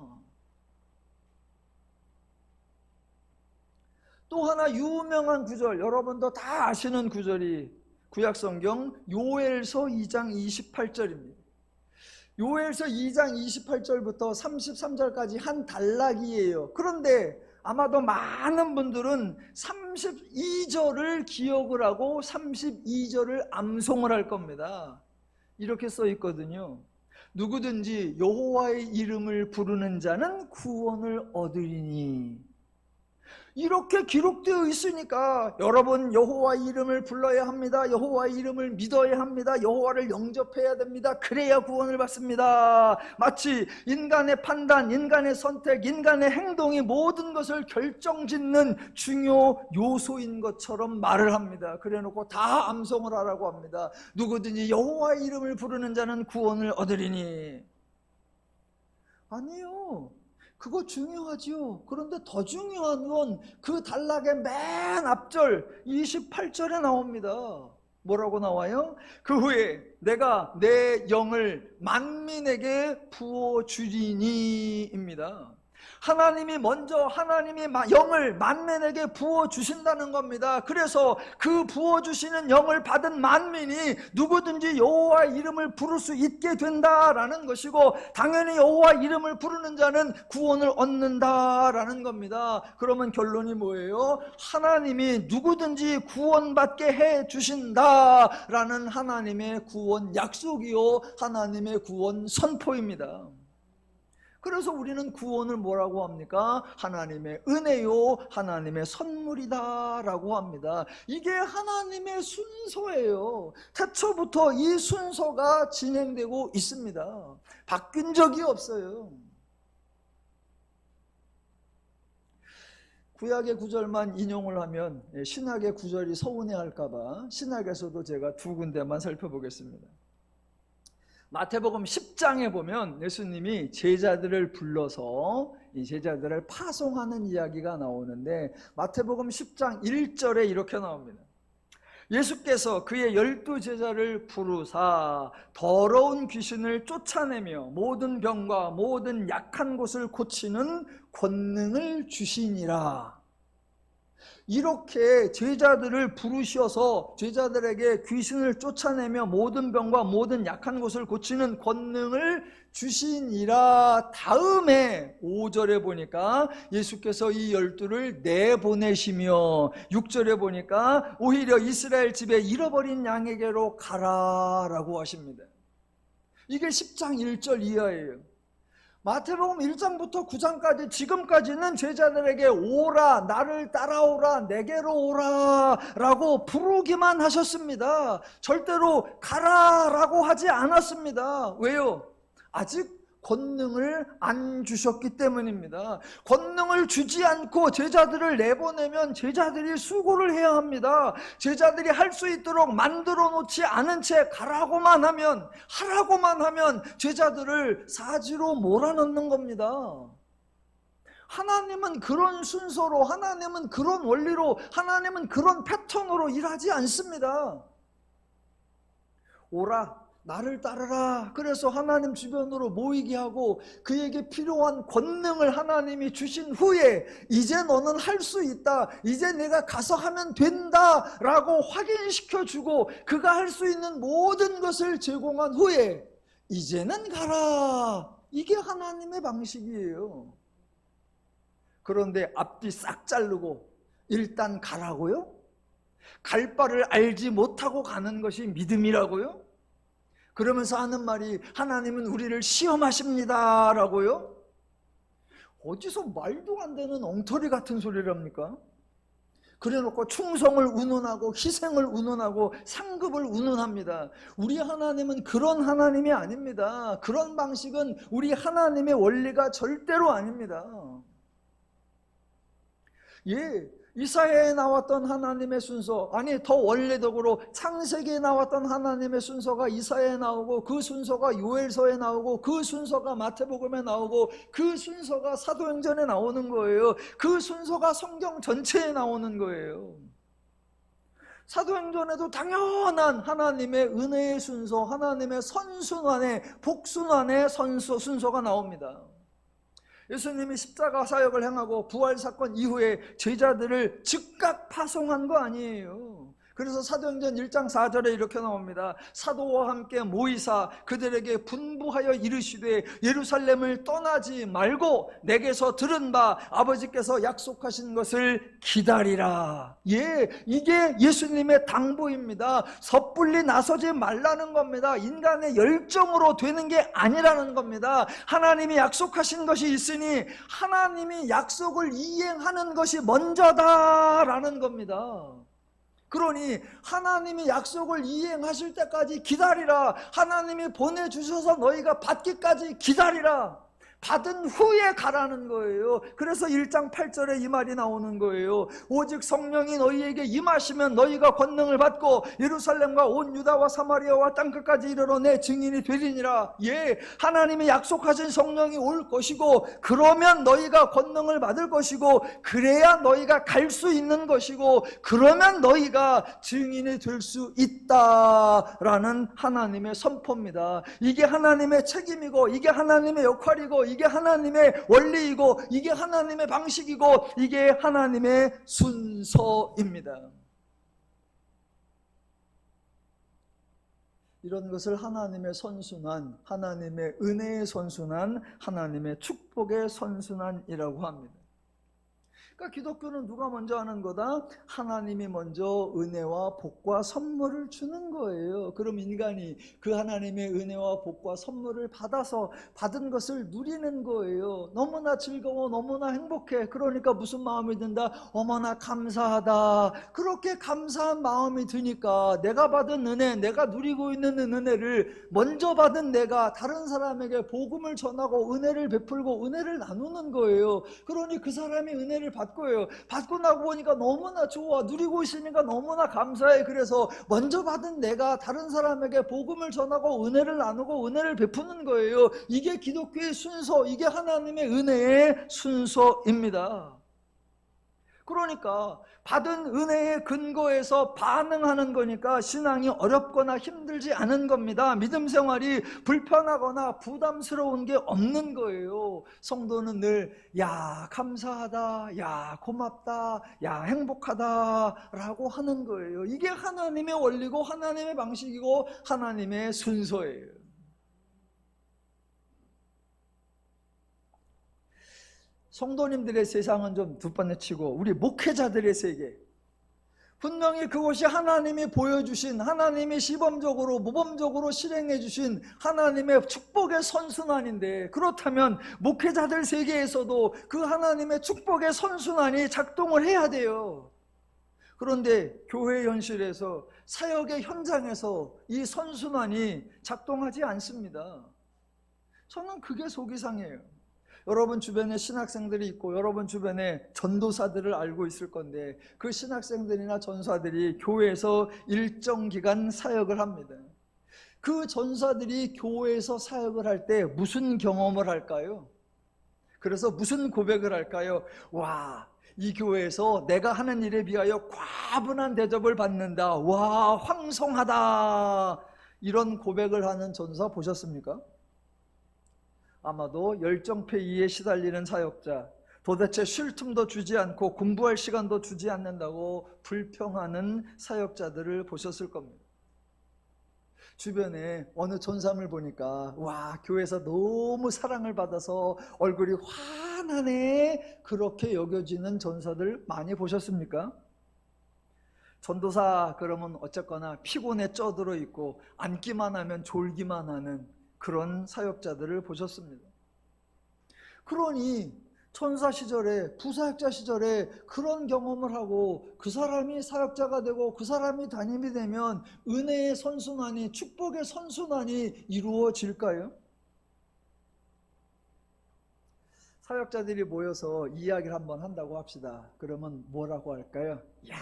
S1: 또 하나 유명한 구절, 여러분도 다 아시는 구절이 구약성경 요엘서 2장 28절입니다. 요엘서 2장 28절부터 33절까지 한 단락이에요. 그런데 아마도 많은 분들은 32절을 기억을 하고 32절을 암송을 할 겁니다. 이렇게 써 있거든요. 누구든지 여호와의 이름을 부르는 자는 구원을 얻으리니. 이렇게 기록되어 있으니까 여러분 여호와의 이름을 불러야 합니다. 여호와의 이름을 믿어야 합니다. 여호와를 영접해야 됩니다. 그래야 구원을 받습니다. 마치 인간의 판단, 인간의 선택, 인간의 행동이 모든 것을 결정짓는 중요 요소인 것처럼 말을 합니다. 그래놓고 다 암송을 하라고 합니다. 누구든지 여호와의 이름을 부르는 자는 구원을 얻으리니. 아니요, 그거 중요하지요. 그런데 더 중요한 건 그 단락의 맨 앞절 28절에 나옵니다. 뭐라고 나와요? 그 후에 내가 내 영을 만민에게 부어주리니입니다. 하나님이 먼저 하나님이 영을 만민에게 부어주신다는 겁니다. 그래서 그 부어주시는 영을 받은 만민이 누구든지 여호와의 이름을 부를 수 있게 된다라는 것이고, 당연히 여호와 이름을 부르는 자는 구원을 얻는다라는 겁니다. 그러면 결론이 뭐예요? 하나님이 누구든지 구원받게 해주신다라는 하나님의 구원 약속이요, 하나님의 구원 선포입니다. 그래서 우리는 구원을 뭐라고 합니까? 하나님의 은혜요, 하나님의 선물이다 라고 합니다. 이게 하나님의 순서예요. 태초부터 이 순서가 진행되고 있습니다. 바뀐 적이 없어요. 구약의 구절만 인용을 하면 신약의 구절이 서운해할까봐 신약에서도 제가 두 군데만 살펴보겠습니다. 마태복음 10장에 보면 예수님이 제자들을 불러서 이 제자들을 파송하는 이야기가 나오는데, 마태복음 10장 1절에 이렇게 나옵니다. 예수께서 그의 12제자를 부르사 더러운 귀신을 쫓아내며 모든 병과 모든 약한 곳을 고치는 권능을 주시니라. 이렇게 제자들을 부르셔서 제자들에게 귀신을 쫓아내며 모든 병과 모든 약한 곳을 고치는 권능을 주시니라. 다음에 5절에 보니까 예수께서 이 12를 내보내시며, 6절에 보니까 오히려 이스라엘 집에 잃어버린 양에게로 가라라고 하십니다. 이게 10장 1절 이하예요. 마태복음 1장부터 9장까지 지금까지는 제자들에게 오라, 나를 따라오라, 내게로 오라 라고 부르기만 하셨습니다. 절대로 가라라고 하지 않았습니다. 왜요? 아직 권능을 안 주셨기 때문입니다. 권능을 주지 않고 제자들을 내보내면 제자들이 수고를 해야 합니다. 제자들이 할 수 있도록 만들어 놓지 않은 채 가라고만 하면, 하라고만 하면 제자들을 사지로 몰아넣는 겁니다. 하나님은 그런 순서로, 하나님은 그런 원리로, 하나님은 그런 패턴으로 일하지 않습니다. 오라, 나를 따르라. 그래서 하나님 주변으로 모이게 하고 그에게 필요한 권능을 하나님이 주신 후에 이제 너는 할 수 있다, 이제 내가 가서 하면 된다 라고 확인시켜주고 그가 할 수 있는 모든 것을 제공한 후에 이제는 가라. 이게 하나님의 방식이에요. 그런데 앞뒤 싹 자르고 일단 가라고요? 갈 바를 알지 못하고 가는 것이 믿음이라고요? 그러면서 하는 말이 하나님은 우리를 시험하십니다 라고요? 어디서 말도 안 되는 엉터리 같은 소리를 합니까? 그래놓고 충성을 운운하고 희생을 운운하고 상급을 운운합니다. 우리 하나님은 그런 하나님이 아닙니다. 그런 방식은 우리 하나님의 원리가 절대로 아닙니다. 예, 이사야에 나왔던 하나님의 순서, 아니 더 원래적으로 창세기에 나왔던 하나님의 순서가 이사야에 나오고, 그 순서가 요엘서에 나오고, 그 순서가 마태복음에 나오고, 그 순서가 사도행전에 나오는 거예요. 그 순서가 성경 전체에 나오는 거예요. 사도행전에도 당연한 하나님의 은혜의 순서, 하나님의 선순환의 복순환의 순서가 나옵니다. 예수님이 십자가 사역을 행하고 부활사건 이후에 제자들을 즉각 파송한 거 아니에요. 그래서 사도행전 1장 4절에 이렇게 나옵니다. 사도와 함께 모이사 그들에게 분부하여 이르시되 예루살렘을 떠나지 말고 내게서 들은 바 아버지께서 약속하신 것을 기다리라. 예, 이게 예수님의 당부입니다. 섣불리 나서지 말라는 겁니다. 인간의 열정으로 되는 게 아니라는 겁니다. 하나님이 약속하신 것이 있으니 하나님이 약속을 이행하는 것이 먼저다라는 겁니다. 그러니 하나님이 약속을 이행하실 때까지 기다리라. 하나님이 보내주셔서 너희가 받기까지 기다리라. 받은 후에 가라는 거예요. 그래서 1장 8절에 이 말이 나오는 거예요. 오직 성령이 너희에게 임하시면 너희가 권능을 받고 예루살렘과 온 유다와 사마리아와 땅끝까지 이르러 내 증인이 되리니라. 예, 하나님이 약속하신 성령이 올 것이고, 그러면 너희가 권능을 받을 것이고, 그래야 너희가 갈 수 있는 것이고, 그러면 너희가 증인이 될 수 있다라는 하나님의 선포입니다. 이게 하나님의 책임이고, 이게 하나님의 역할이고, 이게 하나님의 원리이고, 이게 하나님의 방식이고, 이게 하나님의 순서입니다. 이런 것을 하나님의 선순환, 하나님의 은혜의 선순환, 하나님의 축복의 선순환이라고 합니다. 그러니까 기독교는 누가 먼저 하는 거다? 하나님이 먼저 은혜와 복과 선물을 주는 거예요. 그럼 인간이 그 하나님의 은혜와 복과 선물을 받아서 받은 것을 누리는 거예요. 너무나 즐거워, 너무나 행복해. 그러니까 무슨 마음이 든다? 어머나 감사하다. 그렇게 감사한 마음이 드니까 내가 받은 은혜, 내가 누리고 있는 은혜를 먼저 받은 내가 다른 사람에게 복음을 전하고 은혜를 베풀고 은혜를 나누는 거예요. 그러니 그 사람이 은혜를 받고 나고 보니까 너무나 좋아, 누리고 있으니까 너무나 감사해. 그래서 먼저 받은 내가 다른 사람에게 복음을 전하고 은혜를 나누고 은혜를 베푸는 거예요. 이게 기독교의 순서, 이게 하나님의 은혜의 순서입니다. 그러니까 받은 은혜의 근거에서 반응하는 거니까 신앙이 어렵거나 힘들지 않은 겁니다. 믿음 생활이 불편하거나 부담스러운 게 없는 거예요. 성도는 늘 야 감사하다, 야 고맙다, 야 행복하다 라고 하는 거예요. 이게 하나님의 원리고 하나님의 방식이고 하나님의 순서예요. 성도님들의 세상은 좀 두 번째 치고 우리 목회자들의 세계, 분명히 그것이 하나님이 보여주신, 하나님이 시범적으로 모범적으로 실행해 주신 하나님의 축복의 선순환인데, 그렇다면 목회자들 세계에서도 그 하나님의 축복의 선순환이 작동을 해야 돼요. 그런데 교회 현실에서, 사역의 현장에서 이 선순환이 작동하지 않습니다. 저는 그게 속이 상해요. 여러분 주변에 신학생들이 있고 여러분 주변에 전도사들을 알고 있을 건데, 그 신학생들이나 전사들이 교회에서 일정 기간 사역을 합니다. 그 전사들이 교회에서 사역을 할 때 무슨 경험을 할까요? 그래서 무슨 고백을 할까요? 와, 이 교회에서 내가 하는 일에 비하여 과분한 대접을 받는다. 와, 황송하다. 이런 고백을 하는 전사 보셨습니까? 아마도 열정페이에 시달리는 사역자, 도대체 쉴 틈도 주지 않고 공부할 시간도 주지 않는다고 불평하는 사역자들을 보셨을 겁니다. 주변에 어느 전사를 보니까 와, 교회에서 너무 사랑을 받아서 얼굴이 환하네, 그렇게 여겨지는 전사들 많이 보셨습니까? 전도사 그러면 어쨌거나 피곤에 쪄들어 있고 앉기만 하면 졸기만 하는 그런 사역자들을 보셨습니다. 그러니 천사 시절에, 부사역자 시절에 그런 경험을 하고 그 사람이 사역자가 되고 그 사람이 담임이 되면 은혜의 선순환이, 축복의 선순환이 이루어질까요? 사역자들이 모여서 이야기를 한번 한다고 합시다. 그러면 뭐라고 할까요? 야,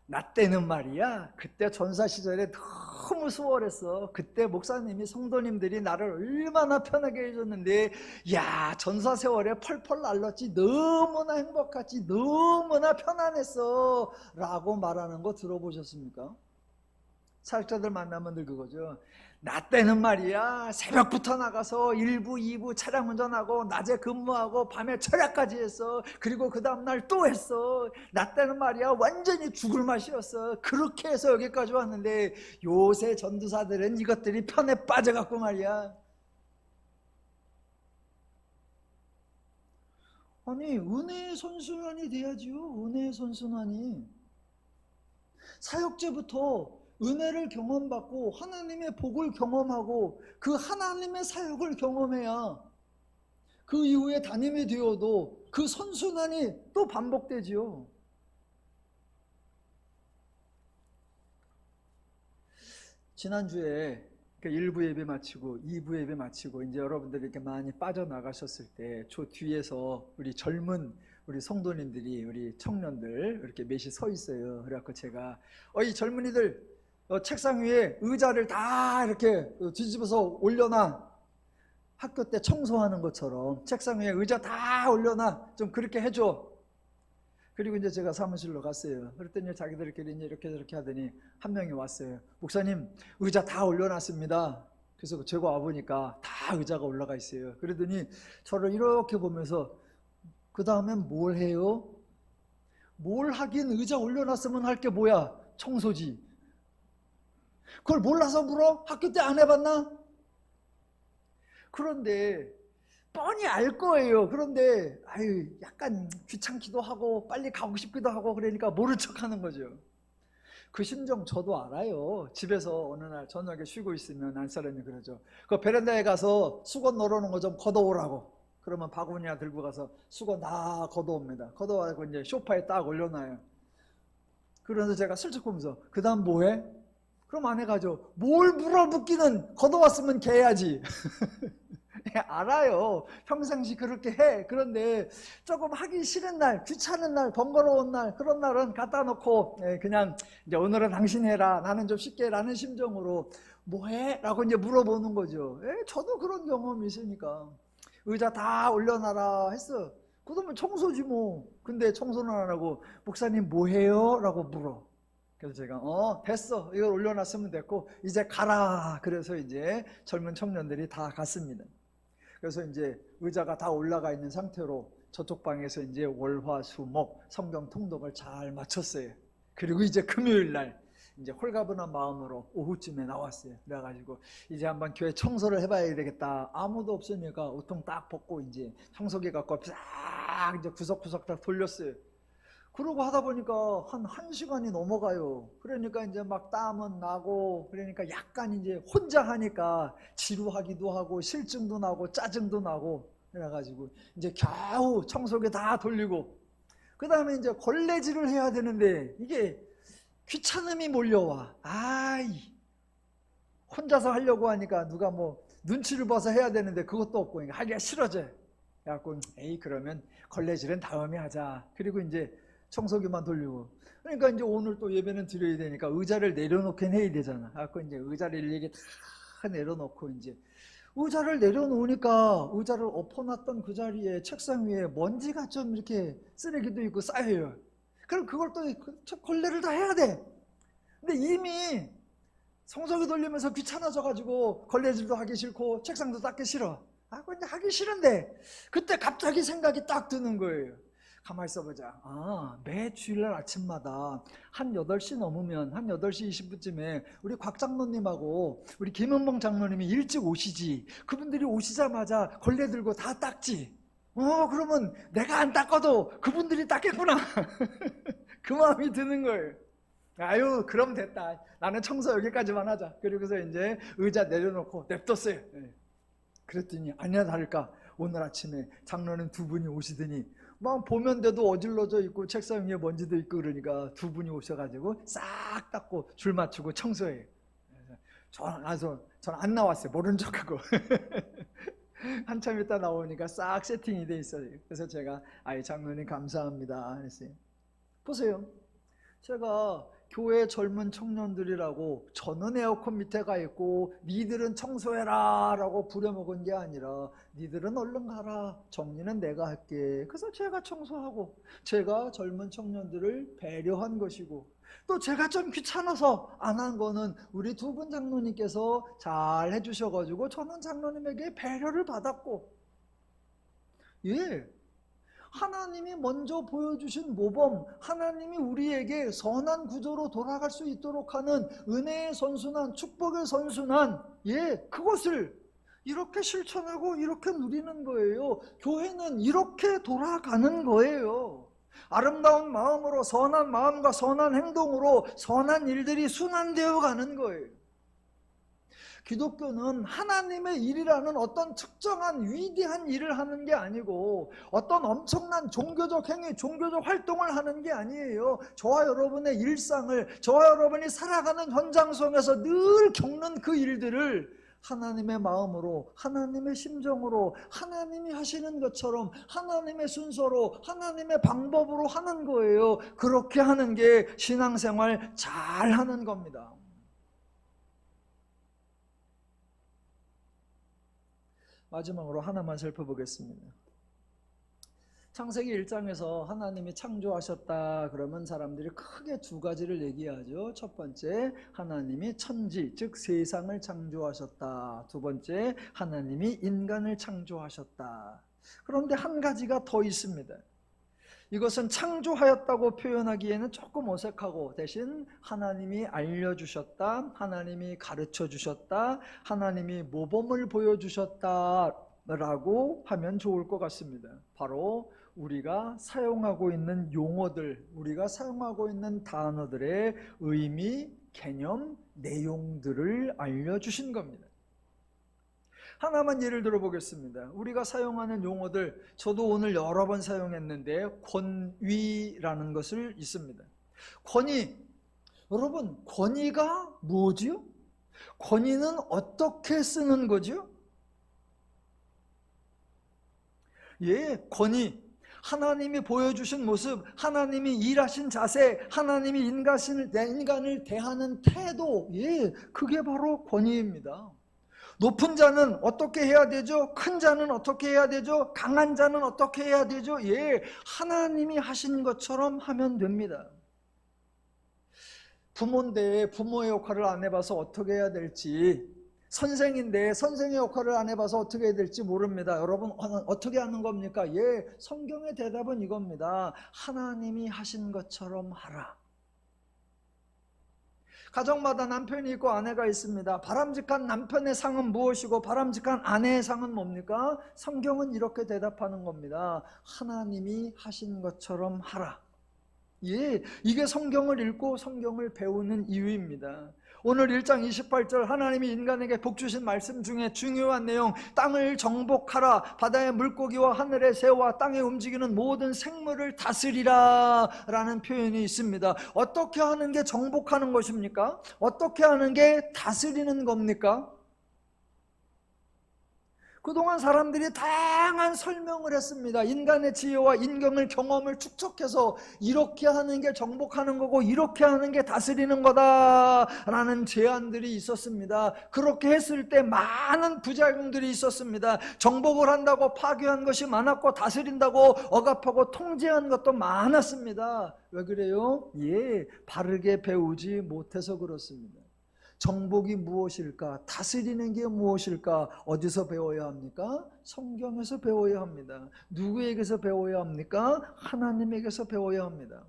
S1: 나 때는 말이야, 그때 전사 시절에 너무 수월했어. 그때 목사님이, 성도님들이 나를 얼마나 편하게 해줬는데, 야, 전사 세월에 펄펄 날랐지, 너무나 행복했지, 너무나 편안했어 라고 말하는 거 들어보셨습니까? 사역자들 만나면 늘 그거죠. 나 때는 말이야, 새벽부터 나가서 1부, 2부 차량 운전하고 낮에 근무하고 밤에 철야까지 했어. 그리고 그 다음날 또 했어. 나 때는 말이야, 완전히 죽을 맛이었어. 그렇게 해서 여기까지 왔는데 요새 전도사들은 이것들이 편에 빠져갖고 말이야. 아니, 은혜의 선순환이 돼야지요. 은혜의 선순환이. 사역제부터 은혜를 경험받고 하나님의 복을 경험하고 그 하나님의 사역을 경험해야 그 이후에 담임이 되어도 그 선순환이 또 반복되지요. 지난주에 1부 예배 마치고 2부 예배 마치고 이제 여러분들이 이렇게 많이 빠져나가셨을 때 저 뒤에서 우리 젊은 우리 성도님들이, 우리 청년들 이렇게 몇이 서 있어요. 그래갖고 제가 이 젊은이들 책상 위에 의자를 다 이렇게 뒤집어서 올려놔. 학교 때 청소하는 것처럼 책상 위에 의자 다 올려놔. 좀 그렇게 해줘. 그리고 이제 제가 사무실로 갔어요. 그랬더니 자기들끼리 이렇게 저렇게 하더니 한 명이 왔어요. 목사님, 의자 다 올려놨습니다. 그래서 제가 와보니까 다 의자가 올라가 있어요. 그러더니 저를 이렇게 보면서 그 다음엔 뭘 해요? 뭘 하긴, 의자 올려놨으면 할 게 뭐야? 청소지. 그걸 몰라서 물어? 학교 때 안 해봤나? 그런데 뻔히 알 거예요. 그런데 약간 귀찮기도 하고 빨리 가고 싶기도 하고 그러니까 모른 척하는 거죠. 그 심정 저도 알아요. 집에서 어느 날 저녁에 쉬고 있으면 안사람이 그러죠. 그 베란다에 가서 수건 널어놓은 거 좀 걷어오라고. 그러면 바구니나 들고 가서 수건 다 걷어옵니다. 걷어와서 이제 소파에 딱 올려놔요. 그러면서 제가 슬쩍 보면서 그 다음 뭐해? 그럼 아내가 죠. 뭘 물어붙기는, 걷어왔으면 개야지. 알아요. 평상시 그렇게 해. 그런데 조금 하기 싫은 날, 귀찮은 날, 번거로운 날, 그런 날은 갖다 놓고 그냥 이제 오늘은 당신 해라, 나는 좀 쉽게, 라는 심정으로 뭐해? 라고 이제 물어보는 거죠. 저도 그런 경험이 있으니까. 의자 다 올려놔라 했어. 그러면 청소지 뭐. 근데 청소는 안 하고 목사님 뭐해요? 라고 물어. 그래서 제가 됐어, 이걸 올려놨으면 됐고 이제 가라. 그래서 이제 젊은 청년들이 다 갔습니다. 그래서 이제 의자가 다 올라가 있는 상태로 저쪽 방에서 이제 월화수목 성경 통독을 잘 마쳤어요. 그리고 이제 금요일 날 이제 홀가분한 마음으로 오후쯤에 나왔어요. 그래가지고 이제 한번 교회 청소를 해봐야 되겠다. 아무도 없으니까 옷통 딱 벗고 이제 청소기 갖고 싹 이제 구석구석 딱 돌렸어요. 그러고 하다 보니까 한 1시간이 넘어가요. 그러니까 이제 막 땀은 나고, 그러니까 약간 이제 혼자 하니까 지루하기도 하고 실증도 나고 짜증도 나고, 그래가지고 이제 겨우 청소기 다 돌리고 그 다음에 이제 걸레질을 해야 되는데 이게 귀찮음이 몰려와. 혼자서 하려고 하니까 누가 뭐 눈치를 봐서 해야 되는데 그것도 없고 하기가 싫어져. 그래갖고 그러면 걸레질은 다음에 하자. 그리고 이제 청소기만 돌리고. 그러니까 이제 오늘 또 예배는 드려야 되니까 의자를 내려놓긴 해야 되잖아. 그래갖고 이제 의자를 일일이 다 내려놓고 이제 의자를 내려놓으니까 의자를 엎어놨던 그 자리에 책상 위에 먼지가 좀 이렇게 쓰레기도 있고 쌓여요. 그럼 그걸 또 걸레를 다 해야 돼. 근데 이미 청소기 돌리면서 귀찮아져가지고 걸레질도 하기 싫고 책상도 닦기 싫어. 근데 하기 싫은데 그때 갑자기 생각이 딱 드는 거예요. 가만히 있어보자. 매 주일날 아침마다 한 8시 넘으면 한 8시 20분쯤에 우리 곽 장로님하고 우리 김은봉 장로님이 일찍 오시지. 그분들이 오시자마자 걸레 들고 다 닦지. 그러면 내가 안 닦아도 그분들이 닦겠구나. 그 마음이 드는 거예요. 아유, 그럼 됐다. 나는 청소 여기까지만 하자. 그리고서 이제 의자 내려놓고 냅뒀어요. 그랬더니 아니나 다를까 오늘 아침에 장로님 두 분이 오시더니 막 보면 돼도 어질러져 있고 책상 위에 먼지도 있고 그러니까 두 분이 오셔가지고 싹 닦고 줄 맞추고 청소해요. 전 안 나왔어요. 모른 척하고. 한참 있다 나오니까 싹 세팅이 돼 있어요. 그래서 제가 장로님 감사합니다 했어요. 보세요. 제가 교회 젊은 청년들이라고 저는 에어컨 밑에 가 있고 니들은 청소해라 라고 부려먹은 게 아니라 니들은 얼른 가라, 정리는 내가 할게. 그래서 제가 청소하고 제가 젊은 청년들을 배려한 것이고, 또 제가 좀 귀찮아서 안 한 거는 우리 두 분 장로님께서 잘 해주셔가지고 저는 장로님에게 배려를 받았고, 하나님이 먼저 보여주신 모범, 하나님이 우리에게 선한 구조로 돌아갈 수 있도록 하는 은혜의 선순환, 축복의 선순환, 그것을 이렇게 실천하고 이렇게 누리는 거예요. 교회는 이렇게 돌아가는 거예요. 아름다운 마음으로, 선한 마음과 선한 행동으로 선한 일들이 순환되어 가는 거예요. 기독교는 하나님의 일이라는 어떤 특정한 위대한 일을 하는 게 아니고 어떤 엄청난 종교적 행위, 종교적 활동을 하는 게 아니에요. 저와 여러분의 일상을, 저와 여러분이 살아가는 현장 속에서 늘 겪는 그 일들을 하나님의 마음으로, 하나님의 심정으로, 하나님이 하시는 것처럼 하나님의 순서로, 하나님의 방법으로 하는 거예요. 그렇게 하는 게 신앙생활 잘 하는 겁니다. 마지막으로 하나만 살펴보겠습니다. 창세기 1장에서 하나님이 창조하셨다 그러면 사람들이 크게 두 가지를 얘기하죠. 첫 번째, 하나님이 천지, 즉 세상을 창조하셨다. 두 번째, 하나님이 인간을 창조하셨다. 그런데 한 가지가 더 있습니다. 이것은 창조하였다고 표현하기에는 조금 어색하고, 대신 하나님이 알려주셨다, 하나님이 가르쳐주셨다, 하나님이 모범을 보여주셨다라고 하면 좋을 것 같습니다. 바로 우리가 사용하고 있는 용어들, 우리가 사용하고 있는 단어들의 의미, 개념, 내용들을 알려주신 겁니다. 하나만 예를 들어보겠습니다. 우리가 사용하는 용어들, 저도 오늘 여러 번 사용했는데 권위라는 것을 있습니다. 권위, 여러분 권위가 뭐지요? 권위는 어떻게 쓰는 거죠? 권위, 하나님이 보여주신 모습, 하나님이 일하신 자세, 하나님이 인간을 대하는 태도, 그게 바로 권위입니다. 높은 자는 어떻게 해야 되죠? 큰 자는 어떻게 해야 되죠? 강한 자는 어떻게 해야 되죠? 하나님이 하신 것처럼 하면 됩니다. 부모인데 부모의 역할을 안 해봐서 어떻게 해야 될지, 선생인데 선생의 역할을 안 해봐서 어떻게 해야 될지 모릅니다. 여러분 어떻게 하는 겁니까? 성경의 대답은 이겁니다. 하나님이 하신 것처럼 하라. 가정마다 남편이 있고 아내가 있습니다. 바람직한 남편의 상은 무엇이고 바람직한 아내의 상은 뭡니까? 성경은 이렇게 대답하는 겁니다. 하나님이 하신 것처럼 하라. 이게 성경을 읽고 성경을 배우는 이유입니다. 오늘 1장 28절 하나님이 인간에게 복 주신 말씀 중에 중요한 내용, 땅을 정복하라, 바다의 물고기와 하늘의 새와 땅에 움직이는 모든 생물을 다스리라 라는 표현이 있습니다. 어떻게 하는 게 정복하는 것입니까? 어떻게 하는 게 다스리는 겁니까? 그동안 사람들이 다양한 설명을 했습니다. 인간의 지혜와 인경을, 경험을 축적해서 이렇게 하는 게 정복하는 거고 이렇게 하는 게 다스리는 거다라는 제안들이 있었습니다. 그렇게 했을 때 많은 부작용들이 있었습니다. 정복을 한다고 파괴한 것이 많았고 다스린다고 억압하고 통제한 것도 많았습니다. 왜 그래요? 바르게 배우지 못해서 그렇습니다. 정복이 무엇일까? 다스리는 게 무엇일까? 어디서 배워야 합니까? 성경에서 배워야 합니다. 누구에게서 배워야 합니까? 하나님에게서 배워야 합니다.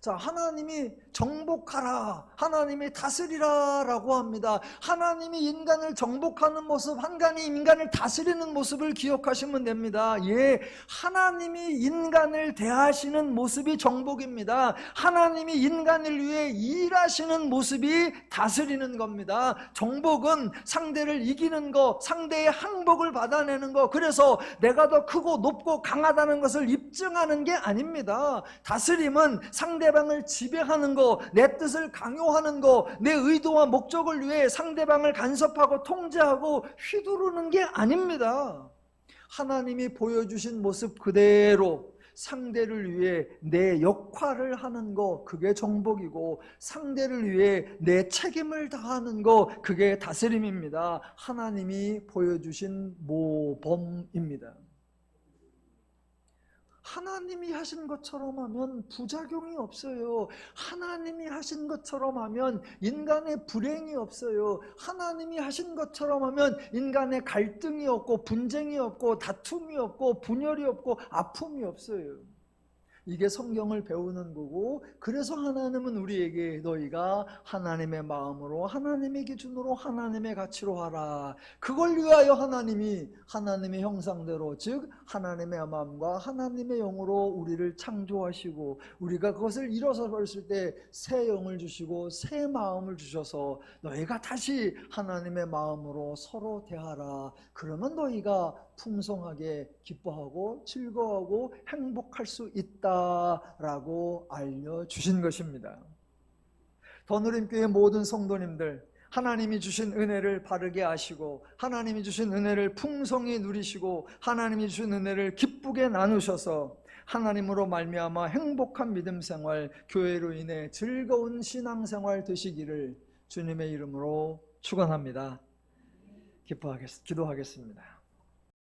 S1: 자, 하나님이 정복하라, 하나님이 다스리라 라고 합니다. 하나님이 인간을 정복하는 모습, 하나님이 인간을 다스리는 모습을 기억하시면 됩니다. 예, 하나님이 인간을 대하시는 모습이 정복입니다. 하나님이 인간을 위해 일하시는 모습이 다스리는 겁니다. 정복은 상대를 이기는 거, 상대의 항복을 받아내는 거, 그래서 내가 더 크고 높고 강하다는 것을 입증하는 게 아닙니다. 다스림은 상대방을 지배하는 거, 내 뜻을 강요하는 거, 내 의도와 목적을 위해 상대방을 간섭하고 통제하고 휘두르는 게 아닙니다. 하나님이 보여주신 모습 그대로 상대를 위해 내 역할을 하는 거, 그게 정복이고, 상대를 위해 내 책임을 다하는 거, 그게 다스림입니다. 하나님이 보여주신 모범입니다. 하나님이 하신 것처럼 하면 부작용이 없어요. 하나님이 하신 것처럼 하면 인간의 불행이 없어요. 하나님이 하신 것처럼 하면 인간의 갈등이 없고 분쟁이 없고 다툼이 없고 분열이 없고 아픔이 없어요. 이게 성경을 배우는 거고, 그래서 하나님은 우리에게 너희가 하나님의 마음으로, 하나님의 기준으로, 하나님의 가치로 하라, 그걸 위하여 하나님이 하나님의 형상대로, 즉 하나님의 마음과 하나님의 영으로 우리를 창조하시고, 우리가 그것을 일어서 버렸을 때 새 영을 주시고 새 마음을 주셔서 너희가 다시 하나님의 마음으로 서로 대하라. 그러면 너희가 풍성하게 기뻐하고 즐거워하고 행복할 수 있다라고 알려주신 것입니다. 더누림교회 모든 성도님들, 하나님이 주신 은혜를 바르게 아시고, 하나님이 주신 은혜를 풍성히 누리시고, 하나님이 주신 은혜를 기쁘게 나누셔서 하나님으로 말미암아 행복한 믿음 생활, 교회로 인해 즐거운 신앙생활 되시기를 주님의 이름으로 축원합니다. 기도하겠습니다.